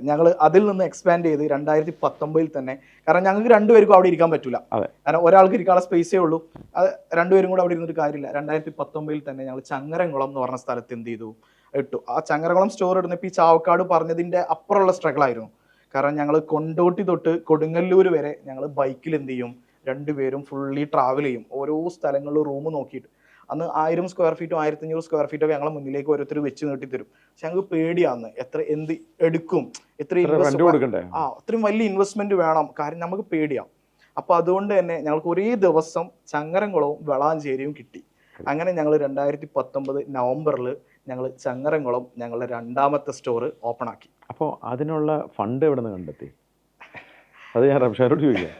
ഞങ്ങൾ അതിൽ നിന്ന് എക്സ്പാൻഡ് ചെയ്ത് 2019 തന്നെ, കാരണം ഞങ്ങൾക്ക് രണ്ടുപേർക്കും അവിടെ ഇരിക്കാൻ പറ്റില്ല. കാരണം ഒരാൾക്ക് ഇരിക്കാനുള്ള സ്പേസേ ഉള്ളൂ. അത് രണ്ടുപേരും കൂടെ അവിടെ ഇരുന്നിട്ട് കാര്യമില്ല. 2019 തന്നെ ഞങ്ങൾ ചങ്ങരംകുളം എന്ന് പറഞ്ഞ സ്ഥലത്ത് എന്ത് ചെയ്തു, ഇട്ടു. ആ ചങ്ങരംകുളം സ്റ്റോർ ഇടുന്നപ്പോൾ ഈ ചാവക്കാട് പറഞ്ഞതിൻ്റെ അപ്പുറമുള്ള സ്ട്രഗിൾ ആയിരുന്നു. കാരണം ഞങ്ങൾ കൊണ്ടോട്ടി തൊട്ട് കൊടുങ്ങല്ലൂർ വരെ ഞങ്ങൾ ബൈക്കിൽ എന്ത് ചെയ്യും, രണ്ടുപേരും ഫുള്ളി ട്രാവൽ ചെയ്യും, ഓരോ സ്ഥലങ്ങളിൽ റൂം നോക്കിയിട്ട്. അന്ന് 1000 സ്ക്വയർ ഫീറ്റും 1500 സ്ക്വയർ ഫീറ്റൊക്കെ ഞങ്ങൾ മുന്നിലേക്ക് ഓരോരുത്തർ വെച്ച് നീട്ടിത്തരും. പക്ഷെ ഞങ്ങൾക്ക് പേടിയാന്ന്, എന്ത് എടുക്കും, അത്രയും വലിയ ഇൻവെസ്റ്റ്മെന്റ് വേണം, കാര്യം നമുക്ക് പേടിയാം. അപ്പൊ അതുകൊണ്ട് തന്നെ ഞങ്ങൾക്ക് ഒരേ ദിവസം ചങ്ങരംകുളവും വളാഞ്ചേരിയും കിട്ടി. അങ്ങനെ ഞങ്ങൾ 2019 നവംബറിൽ ഞങ്ങൾ ചങ്ങരംകുളം ഞങ്ങളുടെ 2ാമത്തെ സ്റ്റോർ ഓപ്പൺ ആക്കി. അപ്പോൾ അതിനുള്ള ഫണ്ട് എവിടെ നിന്ന് കണ്ടെത്തി? അത് ഞാൻ റംഷാനോട് ചോദിക്കാം.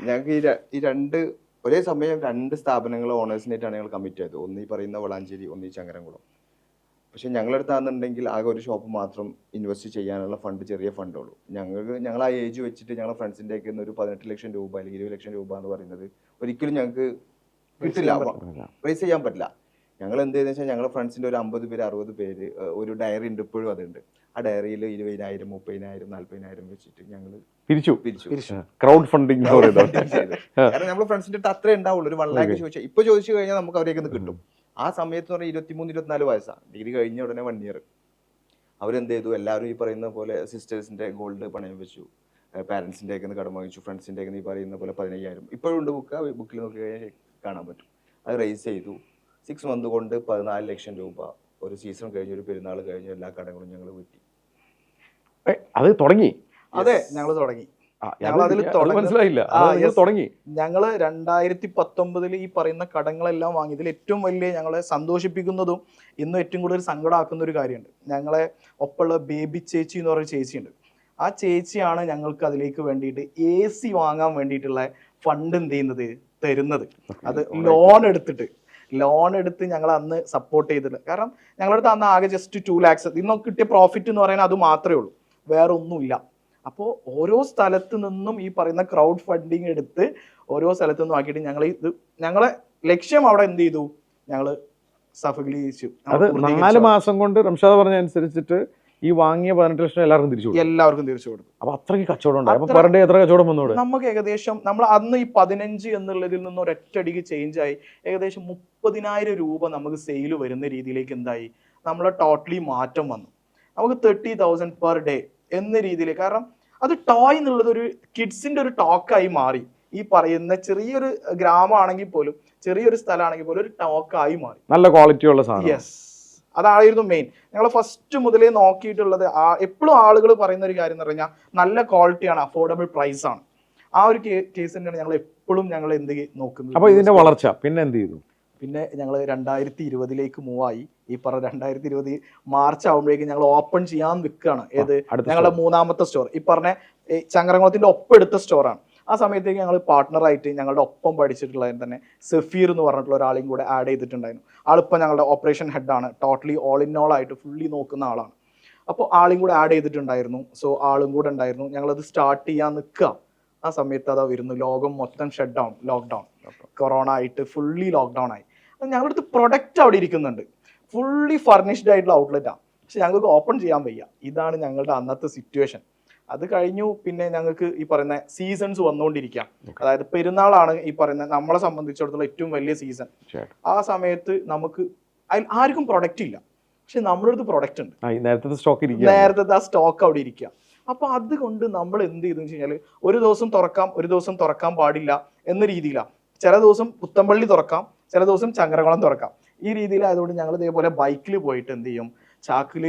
ഞങ്ങൾക്ക് ഈ ഒരേ സമയം 2 സ്ഥാപനങ്ങൾ ഓണേഴ്സിനായിട്ടാണ് ഞങ്ങൾ കമ്മിറ്റ് ചെയ്തത്. ഒന്ന് ഈ പറയുന്ന വളാഞ്ചേരി, ഒന്ന് ഈ ചങ്ങരംകുളം. പക്ഷെ ഞങ്ങളെടുത്താണെന്നുണ്ടെങ്കിൽ ആകെ ഒരു ഷോപ്പ് മാത്രം ഇൻവെസ്റ്റ് ചെയ്യാനുള്ള ഫണ്ട്, ചെറിയ ഫണ്ടുള്ളൂ. ഞങ്ങൾ ആ ഏജ് വെച്ചിട്ട് ഞങ്ങളുടെ ഫ്രണ്ട്സിൻ്റെ ഒക്കെ ഒരു 18 ലക്ഷം രൂപ അല്ലെങ്കിൽ 20 ലക്ഷം രൂപ എന്ന് പറയുന്നത് ഒരിക്കലും ഞങ്ങൾക്ക് കിട്ടില്ല, റേസ് ചെയ്യാൻ പറ്റില്ല. ഞങ്ങൾ എന്ത് ചെയ്തെന്ന് വെച്ചാൽ, ഞങ്ങളുടെ ഫ്രണ്ട്സിൻ്റെ ഒരു 50 പേര് 60 പേര് ഒരു ഡയറി ഉണ്ട്, ഇപ്പോഴും അതുണ്ട്. ആ ഡയറിയിൽ 20000 30000 40000 വെച്ചിട്ട് ഞങ്ങൾ പിരിച്ചു. ക്രൗഡ് ഫണ്ടിങ് ചെയ്തു. കാരണം നമ്മുടെ ഫ്രണ്ട്സിൻ്റെ അടുത്ത് അത്രേ ഉണ്ടാവുള്ളൂ. ഒരു 1 lakh ചോദിച്ചാൽ, ഇപ്പോൾ ചോദിച്ചു കഴിഞ്ഞാൽ നമുക്ക് അവരേക്ക് കിട്ടും. ആ സമയത്ത് പറഞ്ഞാൽ 23-24 വയസ്സാണ്. ഡിഗ്രി കഴിഞ്ഞ ഉടനെ 1 year. അവരെന്ത് ചെയ്തു, എല്ലാവരും ഈ പറയുന്ന പോലെ സിസ്റ്റേഴ്സിൻ്റെ ഗോൾഡ് പണയം വെച്ചു, പാരൻസിൻ്റെ ഒക്കെ കടം വാങ്ങിച്ചു, ഫ്രണ്ട്സിൻ്റെ ഒക്കെ ഈ പറയുന്ന പോലെ 15000 ഇപ്പോഴും ഉണ്ട്. ബുക്കിൽ നോക്കി കഴിഞ്ഞാൽ കാണാൻ പറ്റും. അത് റേസ് ചെയ്തു. 6 months കൊണ്ട് 14 ലക്ഷം രൂപ. ഒരു സീസൺ കഴിഞ്ഞ്, ഒരു പെരുന്നാൾ കഴിഞ്ഞ് എല്ലാ കടങ്ങളും ഞങ്ങൾ വീട്ടി. അത് തുടങ്ങി. അതെ, ഞങ്ങൾ തുടങ്ങി. മനസ്സിലായില്ല. ഞങ്ങള് 2019 ഈ പറയുന്ന കടങ്ങളെല്ലാം വാങ്ങിയതിൽ ഏറ്റവും വലിയ ഞങ്ങളെ സന്തോഷിപ്പിക്കുന്നതും ഇന്നും ഏറ്റവും കൂടുതൽ സങ്കടമാക്കുന്ന ഒരു കാര്യമുണ്ട്. ഞങ്ങളെ ഒപ്പമുള്ള ബേബി ചേച്ചി എന്ന് പറയുന്ന ചേച്ചിയുണ്ട്. ആ ചേച്ചിയാണ് ഞങ്ങൾക്ക് അതിലേക്ക് വേണ്ടിയിട്ട് AC വാങ്ങാൻ വേണ്ടിയിട്ടുള്ള ഫണ്ട് എന്ത് ചെയ്യുന്നത്, തരുന്നത്. അത് ലോൺ എടുത്ത് ഞങ്ങൾ അന്ന് സപ്പോർട്ട് ചെയ്തില്ല. കാരണം ഞങ്ങളുടെ അടുത്ത് അന്ന് ആകെ ജസ്റ്റ് 2 lakhs ഇന്നൊക്കെ കിട്ടിയ പ്രോഫിറ്റ് എന്ന് പറയുന്നത് അത് മാത്രമേ ഉള്ളൂ, വേറെ ഒന്നുമില്ല. അപ്പോൾ ഓരോ സ്ഥലത്ത് നിന്നും ഈ പറയുന്ന ക്രൗഡ് ഫണ്ടിങ് എടുത്ത് ഓരോ സ്ഥലത്തു നിന്നും ആക്കിയിട്ട് ഞങ്ങളെ ലക്ഷ്യം അവിടെ എന്ത് ചെയ്തു, ഞങ്ങൾ സഫലീകരിച്ചു. അത് 4 മാസം കൊണ്ട് റംഷാദ് പറഞ്ഞ അനുസരിച്ചിട്ട് ഈ വാങ്ങിയ 18 ലക്ഷം എല്ലാവർക്കും തിരിച്ചു കൊടുക്കും. എല്ലാവർക്കും തിരിച്ചു കൊടുത്തു. അപ്പൊ അത്രയ്ക്ക് കച്ചവടം ഉണ്ടായി. അപ്പൊ അത്ര- പെർ ഡേ എത്ര കച്ചവടം വന്നോട്? നമുക്ക് ഏകദേശം നമ്മൾ അന്ന് ഈ 15 എന്നുള്ളതിൽ നിന്ന് ഒരൊറ്റടിക്ക് ചേഞ്ച് ആയി ഏകദേശം 30,000 രൂപ നമുക്ക് സെയിൽ വരുന്ന രീതിയിലേക്ക് എന്തായി നമ്മളെ ടോട്ടലി മാറ്റം വന്നു. നമുക്ക് 30,000 പെർ ഡേ എന്ന രീതിയിൽ. കാരണം അത് ടോയ് എന്നുള്ളത് ഒരു കിഡ്സിന്റെ ഒരു ടോക്കായി മാറി. ഈ പറയുന്ന ചെറിയൊരു ഗ്രാമമാണെങ്കിൽ പോലും ചെറിയൊരു സ്ഥലമാണെങ്കിൽ പോലും ഒരു ടോക്കായി മാറി. നല്ല ക്വാളിറ്റി ഉള്ള സാധനം. യെസ്, അതായിരുന്നു മെയിൻ. ഞങ്ങൾ ഫസ്റ്റ് മുതലേ നോക്കിയിട്ടുള്ളത് എപ്പോഴും ആളുകൾ പറയുന്ന ഒരു കാര്യം എന്ന് പറഞ്ഞാൽ നല്ല ക്വാളിറ്റിയാണ്, അഫോർഡബിൾ പ്രൈസ് ആണ്. ആ ഒരു കേസ് തന്നെയാണ് ഞങ്ങൾ എപ്പോഴും ഞങ്ങൾ എന്ത് നോക്കുന്നത്. അപ്പൊ ഇതിന്റെ വളർച്ച പിന്നെ എന്ത് ചെയ്തു? പിന്നെ ഞങ്ങൾ 2020 മൂവായി. ഈ പറഞ്ഞ 2020 മാർച്ച് ആകുമ്പോഴേക്കും ഞങ്ങൾ ഓപ്പൺ ചെയ്യാൻ നിൽക്കുകയാണ്. ഏത് ഞങ്ങളുടെ 3ാമത്തെ സ്റ്റോർ, ഈ പറഞ്ഞ ചങ്ങരംകുളത്തിന്റെ ഒപ്പം എടുത്ത സ്റ്റോറാണ്. ആ സമയത്തേക്ക് ഞങ്ങൾ പാർട്ട്ണറായിട്ട് ഞങ്ങളുടെ ഒപ്പം പഠിച്ചിട്ടുള്ളതിന് തന്നെ സഫീർ എന്ന് പറഞ്ഞിട്ടുള്ള ഒരാളെയും കൂടെ ആഡ് ചെയ്തിട്ടുണ്ടായിരുന്നു. ആളിപ്പോൾ ഞങ്ങളുടെ ഓപ്പറേഷൻ ഹെഡാണ്, ടോട്ടലി ഓൾ ഇൻ ഓൾ ആയിട്ട് ഫുള്ളി നോക്കുന്ന ആളാണ്. അപ്പോൾ ആളെയും കൂടെ ആഡ് ചെയ്തിട്ടുണ്ടായിരുന്നു. സോ ആളും കൂടെ ഉണ്ടായിരുന്നു. ഞങ്ങളത് സ്റ്റാർട്ട് ചെയ്യാൻ നിൽക്കുക. ആ സമയത്ത് അതാ വരുന്നു, ലോകം മൊത്തം ഷട്ട് ഡൗൺ, ലോക്ക്ഡൗൺ, കൊറോണ ആയിട്ട് ഫുള്ളി ലോക്ക്ഡൗൺ ആയി. ഞങ്ങളുടെ അടുത്ത് പ്രൊഡക്റ്റ് അവിടെ ഇരിക്കുന്നുണ്ട്, ഫുള്ളി ഫർണിഷ്ഡ് ആയിട്ടുള്ള ഔട്ട്ലെറ്റാണ്, പക്ഷെ ഞങ്ങൾക്ക് ഓപ്പൺ ചെയ്യാൻ വയ്യ. ഇതാണ് ഞങ്ങളുടെ അന്നത്തെ സിറ്റുവേഷൻ. അത് കഴിഞ്ഞു. പിന്നെ ഞങ്ങൾക്ക് ഈ പറയുന്ന സീസൺസ് വന്നുകൊണ്ടിരിക്കാം. അതായത് പെരുന്നാളാണ് ഈ പറയുന്ന നമ്മളെ സംബന്ധിച്ചിടത്തോളം ഏറ്റവും വലിയ സീസൺ. ആ സമയത്ത് നമുക്ക് ആർക്കും പ്രൊഡക്റ്റ് ഇല്ല, പക്ഷെ നമ്മുടെ അടുത്ത് പ്രൊഡക്റ്റ് ഉണ്ട്. നേരത്തെ ആ സ്റ്റോക്ക് അവിടെ ഇരിക്കുക. അപ്പൊ അതുകൊണ്ട് നമ്മൾ എന്ത് ചെയ്തെന്ന് വെച്ച് കഴിഞ്ഞാൽ ഒരു ദിവസം തുറക്കാം, ഒരു ദിവസം തുറക്കാൻ പാടില്ല എന്ന രീതിയിലാണ്. ചില ദിവസം പുത്തമ്പള്ളി തുറക്കാം, ചില ദിവസം ചങ്ങരകുളം തുറക്കാം. ഈ രീതിയിലായതുകൊണ്ട് ഞങ്ങൾ ഇതേപോലെ ബൈക്കിൽ പോയിട്ട് എന്ത് ചെയ്യും, ചാക്കിൽ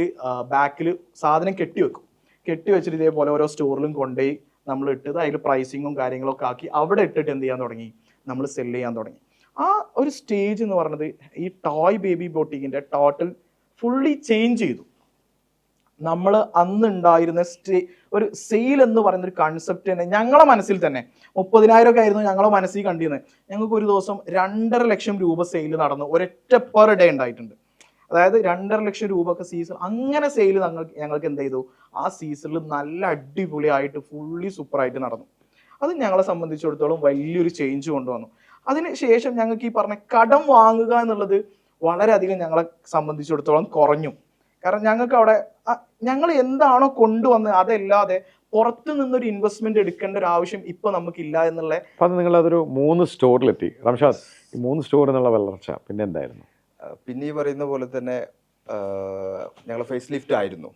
ബാക്കിൽ സാധനം കെട്ടിവെക്കും. കെട്ടിവെച്ചിട്ട് ഇതേപോലെ ഓരോ സ്റ്റോറിലും കൊണ്ടുപോയി നമ്മൾ ഇട്ടത് അതിൽ പ്രൈസിങ്ങും കാര്യങ്ങളൊക്കെ ആക്കി അവിടെ ഇട്ടിട്ട് എന്ത് ചെയ്യാൻ തുടങ്ങി, നമ്മൾ സെല് ചെയ്യാൻ തുടങ്ങി. ആ ഒരു സ്റ്റേജ് എന്ന് പറയുന്നത് ഈ ടോയ് ബേബി ബൊട്ടീക്കിന്റെ ടോട്ടൽ ഫുള്ളി ചേഞ്ച് ചെയ്തു. നമ്മൾ അന്നുണ്ടായിരുന്ന ഒരു സെയിൽ എന്ന് പറയുന്ന ഒരു കൺസെപ്റ്റ് തന്നെ ഞങ്ങളെ മനസ്സിൽ തന്നെ 30,000 ഒക്കെ ആയിരുന്നു ഞങ്ങളെ മനസ്സിൽ കണ്ടിരുന്നത്. ഞങ്ങൾക്ക് ഒരു ദിവസം 2.5 ലക്ഷം രൂപ സെയിൽ നടന്നു ഒരൊറ്റ പെർ ഡേ ഉണ്ടായിട്ടുണ്ട്. അതായത് 2.5 ലക്ഷം രൂപ ഒക്കെ സീസൺ അങ്ങനെ സെയിൽ ഞങ്ങൾക്ക് എന്ത് ചെയ്തു, ആ സീസണിൽ നല്ല അടിപൊളിയായിട്ട് ഫുള്ളി സൂപ്പറായിട്ട് നടന്നു. അത് ഞങ്ങളെ സംബന്ധിച്ചിടത്തോളം വലിയൊരു ചേഞ്ച് കൊണ്ടുവന്നു. അതിന് ശേഷം ഞങ്ങൾക്ക് ഈ പറഞ്ഞ കടം വാങ്ങുക എന്നുള്ളത് വളരെയധികം ഞങ്ങളെ സംബന്ധിച്ചിടത്തോളം കുറഞ്ഞു. കാരണം ഞങ്ങൾക്ക് അവിടെ ഞങ്ങൾ എന്താണോ കൊണ്ടുവന്നത് അതല്ലാതെ പുറത്തു നിന്നൊരു ഇൻവെസ്റ്റ്മെന്റ് എടുക്കേണ്ട ഒരു ആവശ്യം ഇപ്പൊ നമുക്കില്ല എന്നുള്ള. അപ്പൊ നിങ്ങൾ അതൊരു 3 സ്റ്റോറിലെത്തി. റംഷാദ്, ഈ 3 സ്റ്റോർ എന്നുള്ള വളർച്ച പിന്നെ എന്തായിരുന്നു? പിന്നെ ഈ പറയുന്ന പോലെ തന്നെ ഞങ്ങൾ ഫേസ് ലിഫ്റ്റ് ആയിരുന്നു.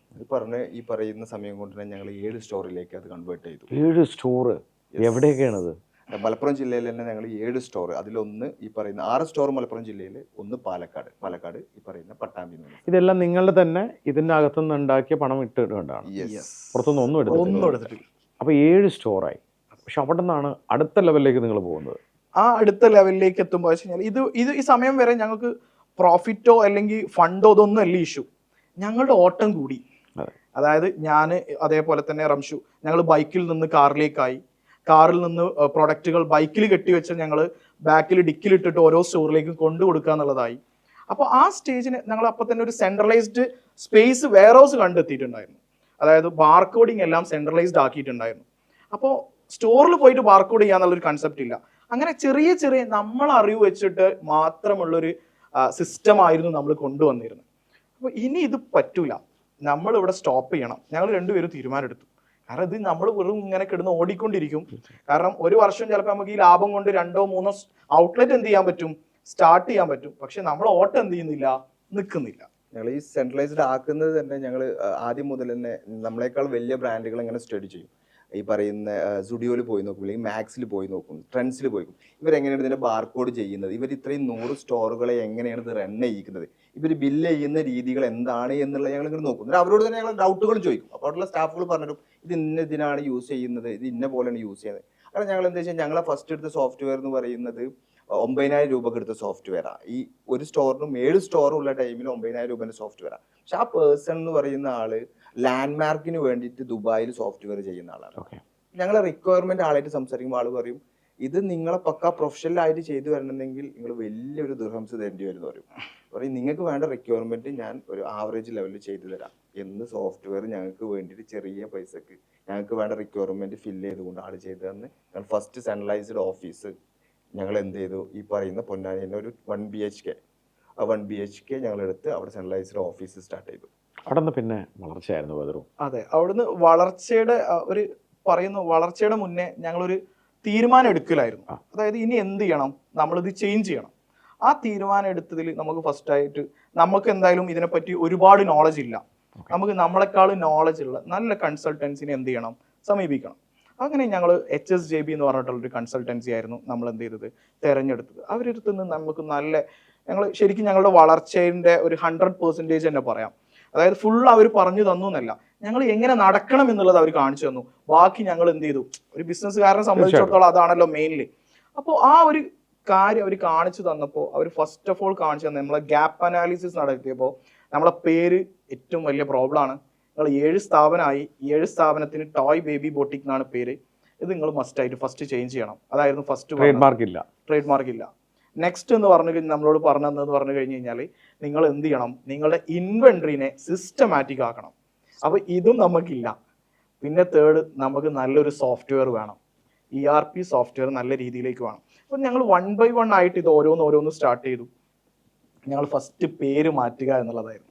ഈ പറയുന്ന സമയം കൊണ്ട് തന്നെ ഞങ്ങൾ 7 സ്റ്റോറിലേക്ക് അത് കൺവേർട്ട് ചെയ്തു. 7 സ്റ്റോർ എവിടെയൊക്കെയാണത്? മലപ്പുറം ജില്ലയിൽ തന്നെ ഞങ്ങൾ 7 സ്റ്റോർ, അതിലൊന്ന് ഈ പറയുന്ന 6 സ്റ്റോർ മലപ്പുറം ജില്ലയിൽ, ഒന്ന് പാലക്കാട് ഈ പറയുന്ന പട്ടാമ്പി. ഇതെല്ലാം നിങ്ങളുടെ തന്നെ ഇതിന്റെ അകത്തുനിന്ന് ഉണ്ടാക്കിയ പണം ഇട്ടുകൊണ്ടാണ്, പുറത്തുനിന്ന് ഒന്നും എടുത്തിട്ടില്ല. അപ്പൊ 7 സ്റ്റോറായി. പക്ഷെ അവിടെ നിന്നാണ് അടുത്ത ലെവലിലേക്ക് നിങ്ങൾ പോകുന്നത്. ആ അടുത്ത ലെവലിലേക്ക് എത്തുമ്പോൾ വെച്ച് കഴിഞ്ഞാൽ ഇത് ഈ സമയം വരെ ഞങ്ങൾക്ക് പ്രോഫിറ്റോ അല്ലെങ്കിൽ ഫണ്ടോ ഇതൊന്നും അല്ല ഇഷ്യൂ, ഞങ്ങളുടെ ഓട്ടം കൂടി. അതായത് ഞാൻ അതേപോലെ തന്നെ റംഷു, ഞങ്ങൾ ബൈക്കിൽ നിന്ന് കാറിലേക്കായി, കാറിൽ നിന്ന് പ്രൊഡക്റ്റുകൾ ബൈക്കിൽ കെട്ടിവെച്ച് ഞങ്ങൾ ബാക്കിൽ ഡിക്കിലിട്ടിട്ട് ഓരോ സ്റ്റോറിലേക്കും കൊണ്ടു കൊടുക്കുക എന്നുള്ളതായി. അപ്പോൾ ആ സ്റ്റേജിന് ഞങ്ങൾ അപ്പം തന്നെ ഒരു സെൻട്രലൈസ്ഡ് സ്പേസ് വെയർ ഹൗസ് കണ്ടെത്തിയിട്ടുണ്ടായിരുന്നു. അതായത് ബാർകോഡിങ് എല്ലാം സെൻട്രലൈസ്ഡ് ആക്കിയിട്ടുണ്ടായിരുന്നു. അപ്പോൾ സ്റ്റോറിൽ പോയിട്ട് ബാർകോഡ് ചെയ്യാന്നുള്ളൊരു കൺസെപ്റ്റ് ഇല്ല. അങ്ങനെ ചെറിയ നമ്മൾ അറിവ് വെച്ചിട്ട് മാത്രമുള്ളൊരു സിസ്റ്റം ആയിരുന്നു നമ്മൾ കൊണ്ടുവന്നിരുന്നത്. അപ്പോൾ ഇനി ഇത് പറ്റൂല, നമ്മൾ ഇവിടെ സ്റ്റോപ്പ് ചെയ്യണം. ഞങ്ങൾ രണ്ടുപേരും തീരുമാനമെടുത്തു. കാരണം ഇത് നമ്മൾ വെറും ഇങ്ങനെ കിടന്ന് ഓടിക്കൊണ്ടിരിക്കും. കാരണം ഒരു വർഷം ചിലപ്പോൾ നമുക്ക് ഈ ലാഭം കൊണ്ട് 2-3 ഔട്ട്ലെറ്റ് എന്ത് ചെയ്യാൻ പറ്റും, സ്റ്റാർട്ട് ചെയ്യാൻ പറ്റും. പക്ഷെ നമ്മൾ ഓട്ടം എന്ത് ചെയ്യുന്നില്ല, നിൽക്കുന്നില്ല. ഞങ്ങൾ ഈ സെൻട്രലൈസ്ഡ് ആക്കുന്നത് തന്നെ ഞങ്ങൾ ആദ്യം മുതൽ തന്നെ നമ്മളെക്കാൾ വലിയ ബ്രാൻഡുകൾ ഇങ്ങനെ സ്റ്റഡി ചെയ്യും. ഈ പറയുന്ന സുഡിയോയിൽ പോയി നോക്കും, അല്ലെങ്കിൽ മാക്സിൽ പോയി നോക്കും, ട്രെൻഡ്സിൽ പോയി നോക്കും. ഇവരെങ്ങനെയാണ് ഇതിൻ്റെ ബാർകോഡ് ചെയ്യുന്നത്, ഇവർ ഇത്രയും 100 സ്റ്റോറുകളെ എങ്ങനെയാണ് ഇത് റൺ ചെയ്യിക്കുന്നത്, ഇവർ ബില്ല് ചെയ്യുന്ന രീതികൾ എന്താണ് എന്നുള്ളത് ഞങ്ങൾ ഇങ്ങനെ നോക്കും. അവരോട് തന്നെ ഞങ്ങൾ ഡൗട്ടുകൾ ചോദിക്കും. അപ്പോൾ അവിടെയുള്ള സ്റ്റാഫുകൾ പറഞ്ഞിട്ടും ഇത് ഇതിനാണ് യൂസ് ചെയ്യുന്നത്, ഇത് ഇന്ന പോലെയാണ് യൂസ് ചെയ്യുന്നത്. കാരണം ഞങ്ങൾ എന്താ വെച്ചാൽ ഞങ്ങളെ ഫസ്റ്റ് എടുത്ത സോഫ്റ്റ്വെയർ എന്ന് പറയുന്നത് 9,000 രൂപക്ക് എടുത്ത സോഫ്റ്റ്വെയറാണ്. ഈ ഒരു സ്റ്റോറിനും 7 സ്റ്റോറും ഉള്ള ടൈമിൽ 9,000 രൂപേൻ്റെ സോഫ്റ്റ്വെയറാണ്. പക്ഷെ ആ പേഴ്സൺ എന്ന് പറയുന്ന ആള് ലാൻഡ്മാർക്കിന് വേണ്ടിയിട്ട് ദുബായിൽ സോഫ്റ്റ്വെയർ ചെയ്യുന്ന ആളാണ്. ഞങ്ങളെ റിക്വയർമെന്റ് ആളായിട്ട് സംസാരിക്കുമ്പോൾ ആള് പറയും, ഇത് നിങ്ങളെ പക്ക പ്രൊഫഷണലായിട്ട് ചെയ്തു വരണമെങ്കിൽ നിങ്ങൾ വലിയൊരു ദിർഹംസ് തരേണ്ടി വരും പറയും. നിങ്ങൾക്ക് വേണ്ട റിക്വയർമെന്റ് ഞാൻ ഒരു ആവറേജ് ലെവലിൽ ചെയ്തു തരാം എന്ന് സോഫ്റ്റ്വെയർ ഞങ്ങൾക്ക് വേണ്ടിയിട്ട് ചെറിയ പൈസക്ക് ഞങ്ങൾക്ക് വേണ്ട റിക്വയർമെന്റ് ഫില്ല് ചെയ്തുകൊണ്ട് ആൾ ചെയ്തു തന്ന് ഞങ്ങൾ ഫസ്റ്റ് സെൻട്രലൈസ്ഡ് ഓഫീസ് ഞങ്ങൾ എന്ത് ചെയ്തു, ഈ പറയുന്ന പൊന്നാനിയിൽ ഒരു 1 BHK ഞങ്ങൾ എടുത്ത് അവിടെ സെൻട്രലൈസ്ഡ് ഓഫീസ് സ്റ്റാർട്ട് ചെയ്തു. അവിടെ നിന്ന് പിന്നെ വളർച്ചയായിരുന്നു ബദറു. അതെ, അവിടുന്ന് വളർച്ചയുടെ ഒരു വളർച്ചയുടെ മുന്നേ ഞങ്ങളൊരു തീരുമാനം എടുക്കലായിരുന്നു. അതായത് ഇനി എന്ത് ചെയ്യണം, നമ്മളിത് ചേഞ്ച് ചെയ്യണം. ആ തീരുമാനം എടുത്തതിൽ നമുക്ക് ഫസ്റ്റായിട്ട് നമുക്ക് എന്തായാലും ഇതിനെപ്പറ്റി ഒരുപാട് നോളജ് ഇല്ല. നമുക്ക് നമ്മളെക്കാളും നോളജ് ഉള്ള നല്ല കൺസൾട്ടൻസിനെ എന്ത് ചെയ്യണം, സമീപിക്കണം. അങ്ങനെ ഞങ്ങൾ HSJB എന്ന് പറഞ്ഞിട്ടുള്ളൊരു കൺസൾട്ടൻസി ആയിരുന്നു നമ്മൾ എന്ത് ചെയ്തത്, തിരഞ്ഞെടുത്തത്. അവരടുത്ത് നിന്ന് നമുക്ക് ശരിക്കും ഞങ്ങളുടെ വളർച്ചേൻ്റെ ഒരു 100% തന്നെ പറയാം. അതായത് ഫുൾ അവർ പറഞ്ഞു തന്നു എന്നല്ല, ഞങ്ങൾ എങ്ങനെ നടക്കണം എന്നുള്ളത് അവർ കാണിച്ചു തന്നു. ബാക്കി ഞങ്ങൾ എന്ത് ചെയ്തു, ഒരു ബിസിനസ്സുകാരനെ സംബന്ധിച്ചിടത്തോളം അതാണല്ലോ മെയിൻലി. അപ്പോൾ ആ ഒരു കാര്യം അവർ കാണിച്ചു തന്നപ്പോൾ അവർ ഫസ്റ്റ് ഓഫ് ഓൾ കാണിച്ചു തന്നെ നമ്മളെ ഗ്യാപ്പ് അനാലിസിസ് നടത്തിയപ്പോൾ നമ്മളെ പേര് ഏറ്റവും വലിയ പ്രോബ്ലമാണ്. നിങ്ങൾ 7 സ്ഥാപനമായി, 7 സ്ഥാപനത്തിന് ടോയ് ബേബി ബോട്ടിക് എന്നാണ് പേര്. ഇത് നിങ്ങൾ മസ്റ്റായിട്ട് ഫസ്റ്റ് ചേഞ്ച് ചെയ്യണം. അതായിരുന്നു ഫസ്റ്റ്. ട്രേഡ് മാർക്ക് ഇല്ല. നെക്സ്റ്റ് എന്ന് നമ്മളോട് പറഞ്ഞതെന്ന് പറഞ്ഞു കഴിഞ്ഞ് കഴിഞ്ഞാൽ നിങ്ങൾ എന്ത് ചെയ്യണം, നിങ്ങളുടെ ഇൻവെൻട്രീനെ സിസ്റ്റമാറ്റിക് ആക്കണം. അപ്പോൾ ഇതും നമുക്കില്ല. പിന്നെ തേർഡ്, നമുക്ക് നല്ലൊരു സോഫ്റ്റ്വെയർ വേണം. ERP സോഫ്റ്റ്വെയർ നല്ല രീതിയിലേക്ക് വേണം. അപ്പോൾ ഞങ്ങൾ 1 by 1 ആയിട്ട് ഇത് ഓരോന്ന് സ്റ്റാർട്ട് ചെയ്തു. ഞങ്ങൾ ഫസ്റ്റ് പേര് മാറ്റുക എന്നുള്ളതായിരുന്നു.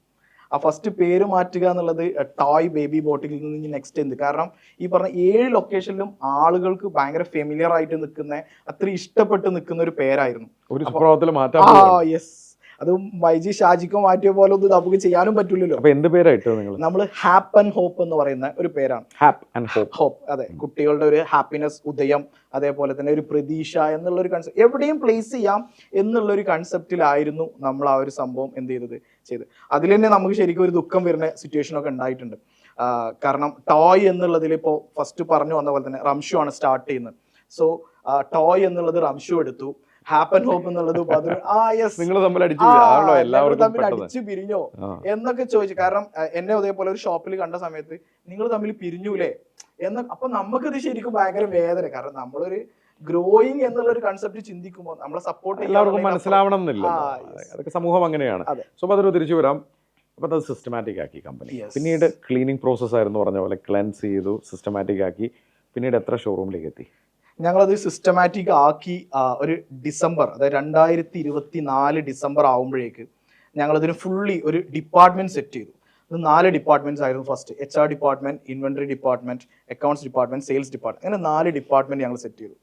ആ ഫസ്റ്റ് പേര് മാറ്റുക എന്നുള്ളത് ടോയ് ബേബി ബോട്ടിൽ നിന്ന് നെക്സ്റ്റ് എന്ത്, കാരണം ഈ പറഞ്ഞ 7 ലൊക്കേഷനിലും ആളുകൾക്ക് ഭയങ്കര ഫെമിലിയർ ആയിട്ട് നിൽക്കുന്ന, അത്ര ഇഷ്ടപ്പെട്ട് നിൽക്കുന്ന ഒരു പേരായിരുന്നു. യെസ്, അത് മൈജി ഷാജിക്കോ മാറ്റിയ പോലെ ഒന്നും നമുക്ക് ചെയ്യാനും പറ്റില്ലല്ലോ. എന്ത് പേരായിട്ടോ നമ്മൾ ഹാപ്പ് ആൻഡ് ഹോപ്പ് എന്ന് പറയുന്ന ഒരു പേരാണ്. ഹോപ്പ്, അതെ, കുട്ടികളുടെ ഒരു ഹാപ്പിനെസ്, ഉദയം, അതേപോലെ തന്നെ ഒരു പ്രതീക്ഷ എന്നുള്ള ഒരു കൺസെപ്റ്റ് എവിടെയും പ്ലേസ് ചെയ്യാം എന്നുള്ള ഒരു കൺസെപ്റ്റിലായിരുന്നു നമ്മൾ ആ ഒരു സംഭവം എന്ത് ചെയ്ത്. അതിൽ തന്നെ നമുക്ക് ശരിക്കും ഒരു ദുഃഖം വരുന്ന സിറ്റുവേഷൻ ഒക്കെ ഉണ്ടായിട്ടുണ്ട്. കാരണം ടോയ് എന്നുള്ളതിൽ ഇപ്പോൾ ഫസ്റ്റ് പറഞ്ഞു വന്ന പോലെ തന്നെ റംഷു ആണ് സ്റ്റാർട്ട് ചെയ്യുന്നത്. സോ ടോയ് എന്നുള്ളത് റംഷു എടുത്തു, ഹാപ്പ് ആൻഡ് ഹോപ്പ് എന്നുള്ളത് നിങ്ങൾ തമ്മിൽ അടിച്ചു പിരിഞ്ഞോ എന്നൊക്കെ ചോദിച്ചു. കാരണം എന്നെ അതേപോലെ ഒരു ഷോപ്പിൽ കണ്ട സമയത്ത് നിങ്ങൾ തമ്മിൽ പിരിഞ്ഞൂലേ അപ്പൊ നമുക്കിത് ശരിക്കും ഭയങ്കര വേദന. കാരണം നമ്മളൊരു ഗ്രോയിങ് എന്നുള്ള ഒരു കൺസെപ്റ്റ് ചിന്തിക്കുമ്പോൾ നമ്മളെ സപ്പോർട്ട് എല്ലാവർക്കും മനസ്സിലാവണം എന്നില്ല, അതൊക്കെ സമൂഹം അങ്ങനെയാണ്. സോ അതൊരു തിരിച്ചു വരാം. അപ്പൊ അത് സിസ്റ്റമാറ്റിക് ആക്കി കമ്പനി. പിന്നീട് ക്ലീനിങ് പ്രോസസ് ആയിരുന്നു പറഞ്ഞ പോലെ, ക്ലെൻസ് ചെയ്തു, സിസ്റ്റമാറ്റിക് ആക്കി. പിന്നീട് എത്ര ഷോറൂമിലേക്ക് എത്തി? ഞങ്ങളത് സിസ്റ്റമാറ്റിക് ആക്കി ഒരു ഡിസംബർ, അതായത് 2024 ഡിസംബർ ആകുമ്പോഴേക്ക് ഞങ്ങളതിന് ഫുള്ളി ഒരു ഡിപ്പാർട്ട്മെന്റ് സെറ്റ് ചെയ്തു. ഇത് 4 ഡിപ്പാർട്ട്മെന്റ്സ് ആയിരുന്നു. First HR department, inventory department, accounts department, sales department, അങ്ങനെ 4 ഡിപ്പാർട്ട്മെന്റ് ഞങ്ങൾ സെറ്റ് ചെയ്തു.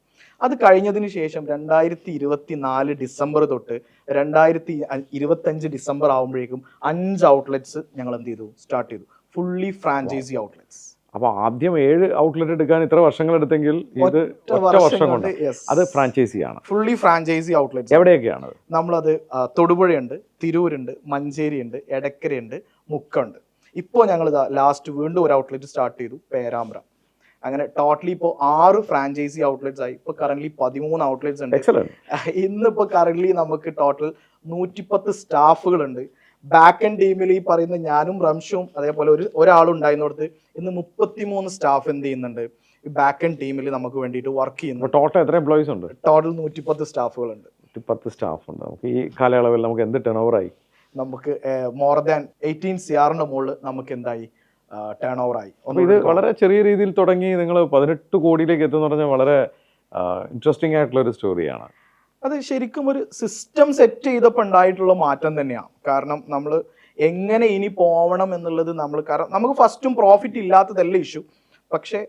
അത് കഴിഞ്ഞതിന് ശേഷം 2024 ഡിസംബർ തൊട്ട് 2025 ഡിസംബർ ആകുമ്പോഴേക്കും 5 ഔട്ട്ലെറ്റ്സ് ഞങ്ങൾ എന്ത് ചെയ്തു, സ്റ്റാർട്ട് ചെയ്തു. Fully franchise outlets. അപ്പോൾ ആദ്യം 7 ഔട്ട്ലെറ്റ് എടുക്കാൻ ഇത്ര വർഷങ്ങൾ എടുത്തെങ്കിൽ ഇത് ഒറ്റ വർഷം കൊണ്ട് അത് ഫ്രാഞ്ചൈസി ആണ്. Fully franchise outlet. എവിടെയൊക്കെയാണ്? നമ്മളത് തൊടുപുഴയുണ്ട്, തിരൂരുണ്ട്, മഞ്ചേരിയുണ്ട്, എടക്കരയുണ്ട്, മുക്കുണ്ട്. ഇപ്പോൾ ഞങ്ങൾ ലാസ്റ്റ് വീണ്ടും ഒരു ഔട്ട്ലെറ്റ് സ്റ്റാർട്ട് ചെയ്തു, പേരാമ്പ്ര. അങ്ങനെ ടോട്ടലി ഇപ്പോൾ 6 ഫ്രാഞ്ചൈസി ഔട്ട്ലെറ്റ്സ് ആയി. ഇപ്പോൾ കറന്റ് 13 ഔട്ട്ലെറ്റ്സ് ഉണ്ട്. ഇന്നിപ്പോൾ കറന്റ് നമുക്ക് ടോട്ടൽ 110 സ്റ്റാഫുകളുണ്ട്. ബാക്ക് ആൻഡ് ടീമിൽ ഈ പറയുന്ന ഞാനും റംഷും അതേപോലെ ഒരാളുണ്ടായിരുന്നിടത്ത് ഇന്ന് 33 സ്റ്റാഫ് എന്ത് ചെയ്യുന്നുണ്ട് ഈ ബാക്ക് ആൻഡ് ടീമിൽ നമുക്ക് വേണ്ടിയിട്ട് വർക്ക് ചെയ്യുന്നു. ടോട്ടൽ എത്ര എംപ്ലോയീസ് ഉണ്ട്? ടോട്ടൽ 110 സ്റ്റാഫുകളുണ്ട്. 110 സ്റ്റാഫ് ഉണ്ട്. നമുക്ക് ഈ കാലയളവിൽ നമുക്ക് എന്ത് ടേൺ ഓവർ ആയി? നമുക്ക് മോർ ദാൻ 18 CR മുകളിൽ നമുക്ക് എന്തായി ടേൺ ഓവർ ആയി. അപ്പോൾ ഇത് വളരെ ചെറിയ രീതിയിൽ തുടങ്ങി നിങ്ങൾ 18 കോടിയിലേക്ക് എത്തുന്ന പറഞ്ഞാൽ വളരെ ഇൻട്രസ്റ്റിംഗ് ആയിട്ടുള്ള ഒരു സ്റ്റോറിയാണ്. അത് ശരിക്കും ഒരു സിസ്റ്റം സെറ്റ് ചെയ്തപ്പോൾ ഉണ്ടായിട്ടുള്ള മാറ്റം തന്നെയാണ്. കാരണം നമ്മൾ എങ്ങനെ ഇനി പോവണം എന്നുള്ളത് കാരണം നമുക്ക് ഫസ്റ്റും പ്രോഫിറ്റ് ഇല്ലാത്തതല്ല ഇഷ്യൂ. പക്ഷേ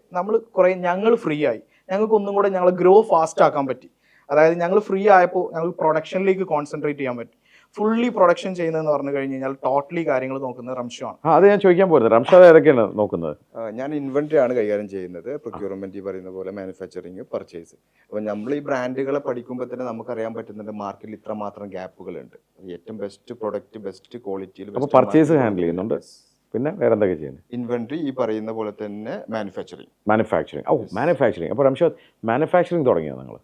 ഞങ്ങൾ ഫ്രീ ആയി, ഞങ്ങൾക്ക് ഒന്നും കൂടെ ഞങ്ങൾ ഗ്രോ ഫാസ്റ്റ് ആക്കാൻ പറ്റി. അതായത് ഞങ്ങൾ ഫ്രീ ആയപ്പോൾ ഞങ്ങൾക്ക് പ്രൊഡക്ഷനിലേക്ക് കോൺസെൻട്രേറ്റ് ചെയ്യാൻ പറ്റി. ഫുള്ളി പ്രൊഡക്ഷൻ ചെയ്യുന്നതെന്ന് പറഞ്ഞു കഴിഞ്ഞ് കഴിഞ്ഞാൽ ടോട്ടലി കാര്യങ്ങൾ നോക്കുന്നത് റംഷു ആണ്. അത് ഞാൻ ചോദിക്കാൻ പോകുന്നത്, റംഷു ഏതൊക്കെയാണ് നോക്കുന്നത്? ഞാൻ ഇൻവെന്ററി ആണ് കൈകാര്യം ചെയ്യുന്നത്. പ്രൊക്യൂർമെന്റ് ഈ പറയുന്ന പോലെ, മാനുഫാക്ചറിങ്, പർച്ചേസ്. അപ്പോൾ നമ്മൾ ഈ ബ്രാൻഡുകളെ പഠിക്കുമ്പോൾ തന്നെ നമുക്കറിയാൻ പറ്റുന്നുണ്ട് മാർക്കറ്റിൽ ഇത്ര മാത്രം ഗ്യാപ്പുകളുണ്ട്. ഏറ്റവും ബെസ്റ്റ് പ്രൊഡക്റ്റ്, ബെസ്റ്റ് ക്വാളിറ്റിയിൽ. അപ്പോൾ പർച്ചേസ് ഹാൻഡിൽ ചെയ്യുന്നുണ്ട്. പിന്നെ വേറെ എന്തൊക്കെ ചെയ്യുന്നത്? ഇൻവെന്ററി ഈ പറയുന്ന പോലെ തന്നെ മാനുഫാക്ചറിങ്. മാനുഫാക്ചറിങ്. അപ്പോൾ റംഷു മാനുഫാക്ചറിങ് തുടങ്ങിയത് നിങ്ങൾ?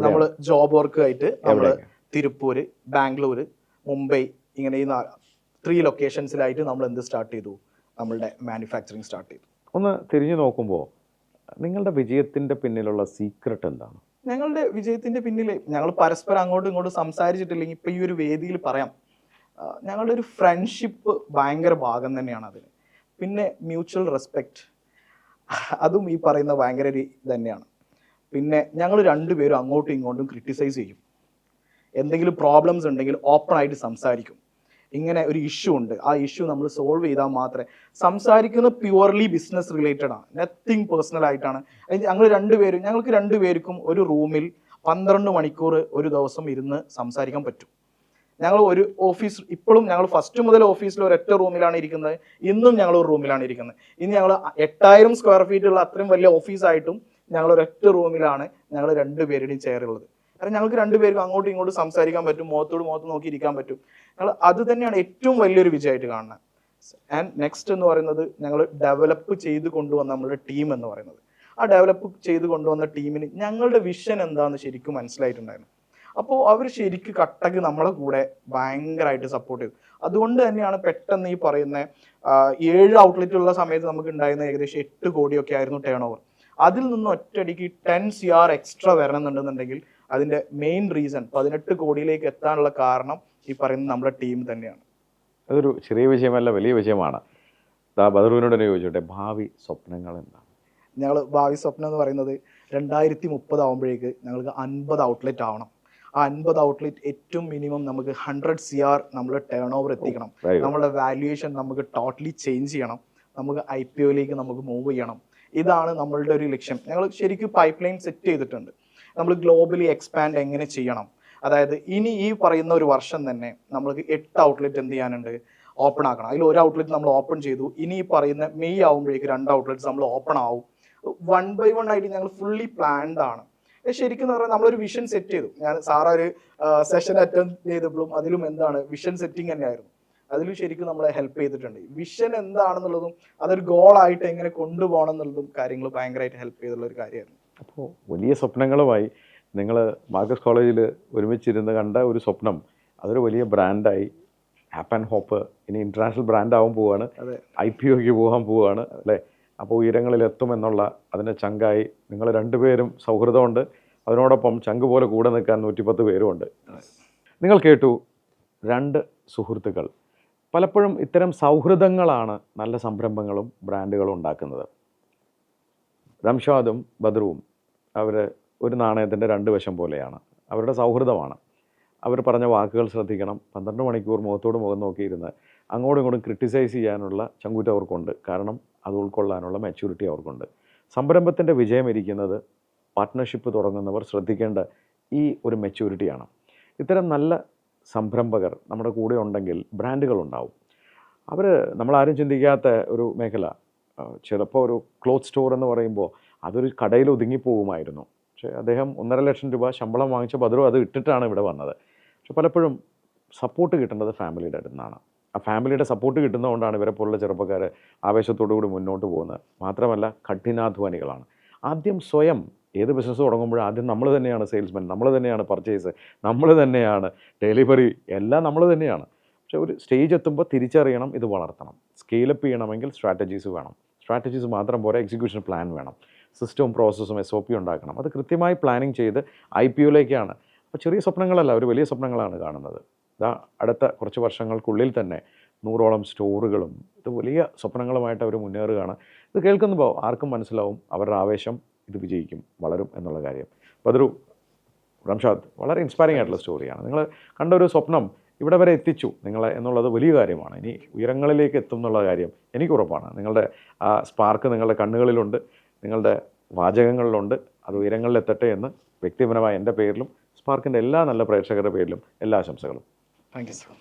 നമ്മൾ ജോബ് വർക്ക് ആയിട്ട് നമ്മൾ തിരുപ്പൂര്, ബാംഗ്ലൂർ, മുംബൈ, ഇങ്ങനെ ഈ 3 ലൊക്കേഷൻസിലായിട്ട് നമ്മൾ എന്ത് സ്റ്റാർട്ട് ചെയ്തു, നമ്മളുടെ മാനുഫാക്ചറിങ് സ്റ്റാർട്ട് ചെയ്തു. ഒന്ന് തിരിഞ്ഞു നോക്കുമ്പോൾ നിങ്ങളുടെ വിജയത്തിൻ്റെ പിന്നിലുള്ള സീക്രട്ട് എന്താണ്? ഞങ്ങളുടെ വിജയത്തിൻ്റെ പിന്നിൽ ഞങ്ങൾ പരസ്പരം അങ്ങോട്ടും ഇങ്ങോട്ടും സംസാരിച്ചിട്ടില്ലെങ്കിൽ ഇപ്പം ഈ ഒരു വേദിയിൽ പറയാം, ഞങ്ങളുടെ ഒരു ഫ്രണ്ട്ഷിപ്പ് ഭയങ്കര ഭാഗം തന്നെയാണ് അതിന്. പിന്നെ മ്യൂച്വൽ റെസ്പെക്റ്റ്, അതും ഈ പറയുന്ന ഭയങ്കര ഒരു തന്നെയാണ്. പിന്നെ ഞങ്ങൾ രണ്ടുപേരും അങ്ങോട്ടും ഇങ്ങോട്ടും ക്രിട്ടിസൈസ് ചെയ്യും. എന്തെങ്കിലും പ്രോബ്ലംസ് ഉണ്ടെങ്കിൽ ഓപ്പൺ ആയിട്ട് സംസാരിക്കും. ഇങ്ങനെ ഒരു ഇഷ്യൂ ഉണ്ട്, ആ ഇഷ്യൂ നമ്മൾ സോൾവ് ചെയ്താൽ മാത്രമേ, സംസാരിക്കുന്നത് പ്യുവർലി ബിസിനസ് റിലേറ്റഡ് ആണ്, നത്തിങ് പേഴ്സണൽ ആയിട്ടാണ്. ഞങ്ങൾക്ക് രണ്ടുപേർക്കും ഒരു റൂമിൽ 12 മണിക്കൂർ ഒരു ദിവസം ഇരുന്ന് സംസാരിക്കാൻ പറ്റും. ഞങ്ങൾ ഒരു ഓഫീസ്, ഇപ്പോഴും ഞങ്ങൾ ഫസ്റ്റ് മുതൽ ഓഫീസിൽ ഒരൊറ്റ റൂമിലാണ് ഇരിക്കുന്നത്, ഇന്നും ഞങ്ങൾ ഒരു റൂമിലാണ് ഇരിക്കുന്നത്. ഇനി ഞങ്ങൾ 8000 സ്ക്വയർ ഫീറ്റ് ഉള്ള അത്രയും വലിയ ഓഫീസായിട്ടും ഞങ്ങൾ ഒരൊറ്റ റൂമിലാണ് ഞങ്ങൾ രണ്ടുപേരുടെയും ചെയറുള്ളത്. കാരണം ഞങ്ങൾക്ക് രണ്ടുപേർക്കും അങ്ങോട്ടും ഇങ്ങോട്ടും സംസാരിക്കാൻ പറ്റും, മുഖത്തോട് മുഖത്ത് നോക്കി ഇരിക്കാൻ പറ്റും. ഞങ്ങൾ അത് തന്നെയാണ് ഏറ്റവും വലിയൊരു വിജയമായിട്ട് കാണുന്നത്. ആൻഡ് നെക്സ്റ്റ് എന്ന് പറയുന്നത്, ഞങ്ങൾ ഡെവലപ്പ് ചെയ്ത് കൊണ്ടുവന്ന നമ്മുടെ ടീം എന്ന് പറയുന്നത്, ആ ഡെവലപ്പ് ചെയ്ത് കൊണ്ടുവന്ന ടീമിന് ഞങ്ങളുടെ വിഷൻ എന്താണെന്ന് ശരിക്കും മനസ്സിലായിട്ടുണ്ടായിരുന്നു. അപ്പോൾ അവർ ശരിക്കും കട്ടക്ക് നമ്മളെ കൂടെ ഭയങ്കരമായിട്ട് സപ്പോർട്ട് ചെയ്തു. അതുകൊണ്ട് തന്നെയാണ് പെട്ടെന്ന് ഈ പറയുന്ന 7 ഔട്ട്ലെറ്റ് ഉള്ള സമയത്ത് നമുക്ക് ഉണ്ടായിരുന്ന ഏകദേശം 8 കോടിയൊക്കെ ആയിരുന്നു ടേൺ ഓവർ. അതിൽ നിന്ന് ഒറ്റയടിക്ക് 10 CR എക്സ്ട്രാ വരണമെന്നുണ്ടെന്നുണ്ടെങ്കിൽ അതിൻ്റെ മെയിൻ റീസൺ 18 കോടിയിലേക്ക് എത്താനുള്ള കാരണം ഈ പറയുന്ന നമ്മുടെ ടീം തന്നെയാണ്. അതൊരു ചെറിയ വിഷയമല്ല, വലിയ വിഷയമാണ്. ബദറുവിനോട് തന്നെ ചോദിച്ചോട്ടെ, ഭാവി സ്വപ്നങ്ങൾ എന്താണ്? ഞങ്ങൾ ഭാവി സ്വപ്നം എന്ന് പറയുന്നത് 2030 ആകുമ്പോഴേക്ക് ഞങ്ങൾക്ക് 50 ഔട്ട്ലെറ്റ് ആവണം. ആ 50 ഔട്ട്ലെറ്റ് ഏറ്റവും മിനിമം നമുക്ക് 100 CR നമ്മൾ ടേൺ ഓവർ എത്തിക്കണം. നമ്മുടെ വാല്യുവേഷൻ നമുക്ക് ടോട്ടലി ചേഞ്ച് ചെയ്യണം. നമുക്ക് IPOയിലേക്ക് നമുക്ക് മൂവ് ചെയ്യണം. ഇതാണ് നമ്മളുടെ ഒരു ലക്ഷ്യം. ഞങ്ങൾ ശരിക്കും പൈപ്പ് ലൈൻ സെറ്റ് ചെയ്തിട്ടുണ്ട്. നമ്മൾ ഗ്ലോബലി എക്സ്പാൻഡ് എങ്ങനെ ചെയ്യണം, അതായത് ഇനി ഈ പറയുന്ന ഒരു വർഷം തന്നെ നമ്മൾക്ക് 8 ഔട്ട്ലെറ്റ് എന്ത് ചെയ്യാനുണ്ട്, ഓപ്പൺ ആക്കണം. അതിൽ ഒരു ഔട്ട്ലെറ്റ് നമ്മൾ ഓപ്പൺ ചെയ്തു. ഇനി ഈ പറയുന്ന മെയ് ആകുമ്പോഴേക്ക് 2 ഔട്ട്ലെറ്റ്സ് നമ്മൾ ഓപ്പൺ ആവും. 1 by 1 ആയിട്ട് ഞങ്ങൾ ഫുള്ളി പ്ലാൻഡ് ആണ്. ശരിക്കും പറഞ്ഞാൽ നമ്മളൊരു വിഷൻ സെറ്റ് ചെയ്തു. ഞാൻ സാറൊരു സെഷൻ അറ്റൻഡ് ചെയ്തപ്പോഴും അതിലും എന്താണ് വിഷൻ സെറ്റിംഗ് തന്നെയായിരുന്നു. അതിലും ശരിക്കും നമ്മളെ ഹെൽപ്പ് ചെയ്തിട്ടുണ്ട്. വിഷൻ എന്താണെന്നുള്ളതും അതൊരു ഗോളായിട്ട് എങ്ങനെ കൊണ്ടുപോകണം എന്നുള്ളതും കാര്യങ്ങൾ ഭയങ്കരമായിട്ട് ഹെൽപ്പ് ചെയ്തുള്ള ഒരു കാര്യമായിരുന്നു. അപ്പോൾ വലിയ സ്വപ്നങ്ങളുമായി നിങ്ങൾ മാർക്കസ് കോളേജിൽ ഒരുമിച്ചിരുന്ന് കണ്ട ഒരു സ്വപ്നം അതൊരു വലിയ ബ്രാൻഡായി. ആപ്പ് ആൻഡ് ഹോപ്പ് ഇനി ഇൻ്റർനാഷണൽ ബ്രാൻഡാവാൻ പോവുകയാണ്, IPOയ്ക്ക് പോകാൻ പോവുകയാണ് അല്ലേ? അപ്പോൾ ഉയരങ്ങളിലെത്തുമെന്നുള്ള അതിൻ്റെ ചങ്കായി നിങ്ങൾ രണ്ടുപേരും സൗഹൃദമുണ്ട്. അതിനോടൊപ്പം ചങ്ക് പോലെ കൂടെ നിൽക്കാൻ 110 പേരുമുണ്ട്. നിങ്ങൾ കേട്ടു, 2 സുഹൃത്തുക്കൾ. പലപ്പോഴും ഇത്തരം സൗഹൃദങ്ങളാണ് നല്ല സംരംഭങ്ങളും ബ്രാൻഡുകളും ഉണ്ടാക്കുന്നത്. റംഷാദും ബദറുവും അവർ ഒരു നാണയത്തിൻ്റെ 2 വശം പോലെയാണ്. അവരുടെ സൗഹൃദമാണ്. അവർ പറഞ്ഞ വാക്കുകൾ ശ്രദ്ധിക്കണം. 12 മണിക്കൂർ മുഖത്തോട് മുഖം നോക്കിയിരുന്ന് അങ്ങോട്ടും ഇങ്ങോട്ടും ക്രിട്ടിസൈസ് ചെയ്യാനുള്ള ചങ്കൂറ്റം അവർക്കുണ്ട്. കാരണം അത് ഉൾക്കൊള്ളാനുള്ള മെച്യൂരിറ്റി അവർക്കുണ്ട്. സംരംഭത്തിൻ്റെ വിജയം ഇരിക്കുന്നത് പാർട്ട്ണർഷിപ്പ് തുടങ്ങുന്നവർ ശ്രദ്ധിക്കേണ്ട ഈ ഒരു മെച്യൂരിറ്റിയാണ്. ഇത്തരം നല്ല സംരംഭകർ നമ്മുടെ കൂടെ ഉണ്ടെങ്കിൽ ബ്രാൻഡുകളുണ്ടാവും. നമ്മളാരും ചിന്തിക്കാത്ത ഒരു മേഖല. ചിലപ്പോൾ ഒരു ക്ലോത്ത് സ്റ്റോർ എന്ന് പറയുമ്പോൾ അതൊരു കടയിൽ ഒതുങ്ങിപ്പോകുമായിരുന്നു. പക്ഷേ അദ്ദേഹം 1.5 ലക്ഷം രൂപ ശമ്പളം വാങ്ങിച്ച ബദറു അത് ഇട്ടിട്ടാണ് ഇവിടെ വന്നത്. പക്ഷെ പലപ്പോഴും സപ്പോർട്ട് കിട്ടേണ്ടത് ഫാമിലിയുടെ അടുത്ത് നിന്നാണ്. ആ ഫാമിലിയുടെ സപ്പോർട്ട് കിട്ടുന്നതുകൊണ്ടാണ് ഇവരെ പോലുള്ള ചെറുപ്പക്കാർ ആവേശത്തോടു കൂടി മുന്നോട്ട് പോകുന്നത്. മാത്രമല്ല കഠിനാധ്വാനികളാണ്. ആദ്യം സ്വയം ഏത് ബിസിനസ് തുടങ്ങുമ്പോഴും ആദ്യം നമ്മൾ തന്നെയാണ് സെയിൽസ്മാൻ, നമ്മൾ തന്നെയാണ് പർച്ചേസ്, നമ്മൾ തന്നെയാണ് ഡെലിവറി, എല്ലാം നമ്മൾ തന്നെയാണ്. പക്ഷേ ഒരു സ്റ്റേജ് എത്തുമ്പോൾ തിരിച്ചറിയണം, ഇത് വളർത്തണം. സ്കെയിലപ്പ് ചെയ്യണമെങ്കിൽ സ്ട്രാറ്റജീസ് വേണം. സ്ട്രാറ്റജീസ് മാത്രം പോരാ, എക്സിക്യൂഷൻ പ്ലാൻ വേണം. സിസ്റ്റവും പ്രോസസ്സും SOP ഉണ്ടാക്കണം. അത് കൃത്യമായി പ്ലാനിങ് ചെയ്ത് IPOയിലേക്കാണ്. അപ്പോൾ ചെറിയ സ്വപ്നങ്ങളല്ല, ഒരു വലിയ സ്വപ്നങ്ങളാണ് കാണുന്നത്. അടുത്ത കുറച്ച് വർഷങ്ങൾക്കുള്ളിൽ തന്നെ 100ഓളം സ്റ്റോറുകളും, ഇത് വലിയ സ്വപ്നങ്ങളുമായിട്ട് അവർ മുന്നേറുകയാണ്. ഇത് കേൾക്കുമ്പോൾ ആർക്കും മനസ്സിലാവും അവരുടെ ആവേശം ഇത് വിജയിക്കും, വളരും എന്നുള്ള കാര്യം. അപ്പോൾ അതൊരു റംഷാദ് വളരെ ഇൻസ്പയറിംഗ് ആയിട്ടുള്ള സ്റ്റോറിയാണ്. നിങ്ങൾ കണ്ട ഒരു സ്വപ്നം ഇവിടെ വരെ എത്തിച്ചു നിങ്ങളെ എന്നുള്ളത് വലിയ കാര്യമാണ്. ഇനി ഉയരങ്ങളിലേക്ക് എത്തും എന്നുള്ള കാര്യം എനിക്ക് ഉറപ്പാണ്. നിങ്ങളുടെ ആ സ്പാർക്ക് നിങ്ങളുടെ കണ്ണുകളിലുണ്ട്, നിങ്ങളുടെ വാചകങ്ങളിലുണ്ട്. അത് ഉയരങ്ങളിലെത്തട്ടെ എന്ന് വ്യക്തിപരമായ എൻ്റെ പേരിലും സ്പാർക്കിൻ്റെ എല്ലാ നല്ല പ്രേക്ഷകരുടെ പേരിലും എല്ലാ ആശംസകളും. Thank you sir.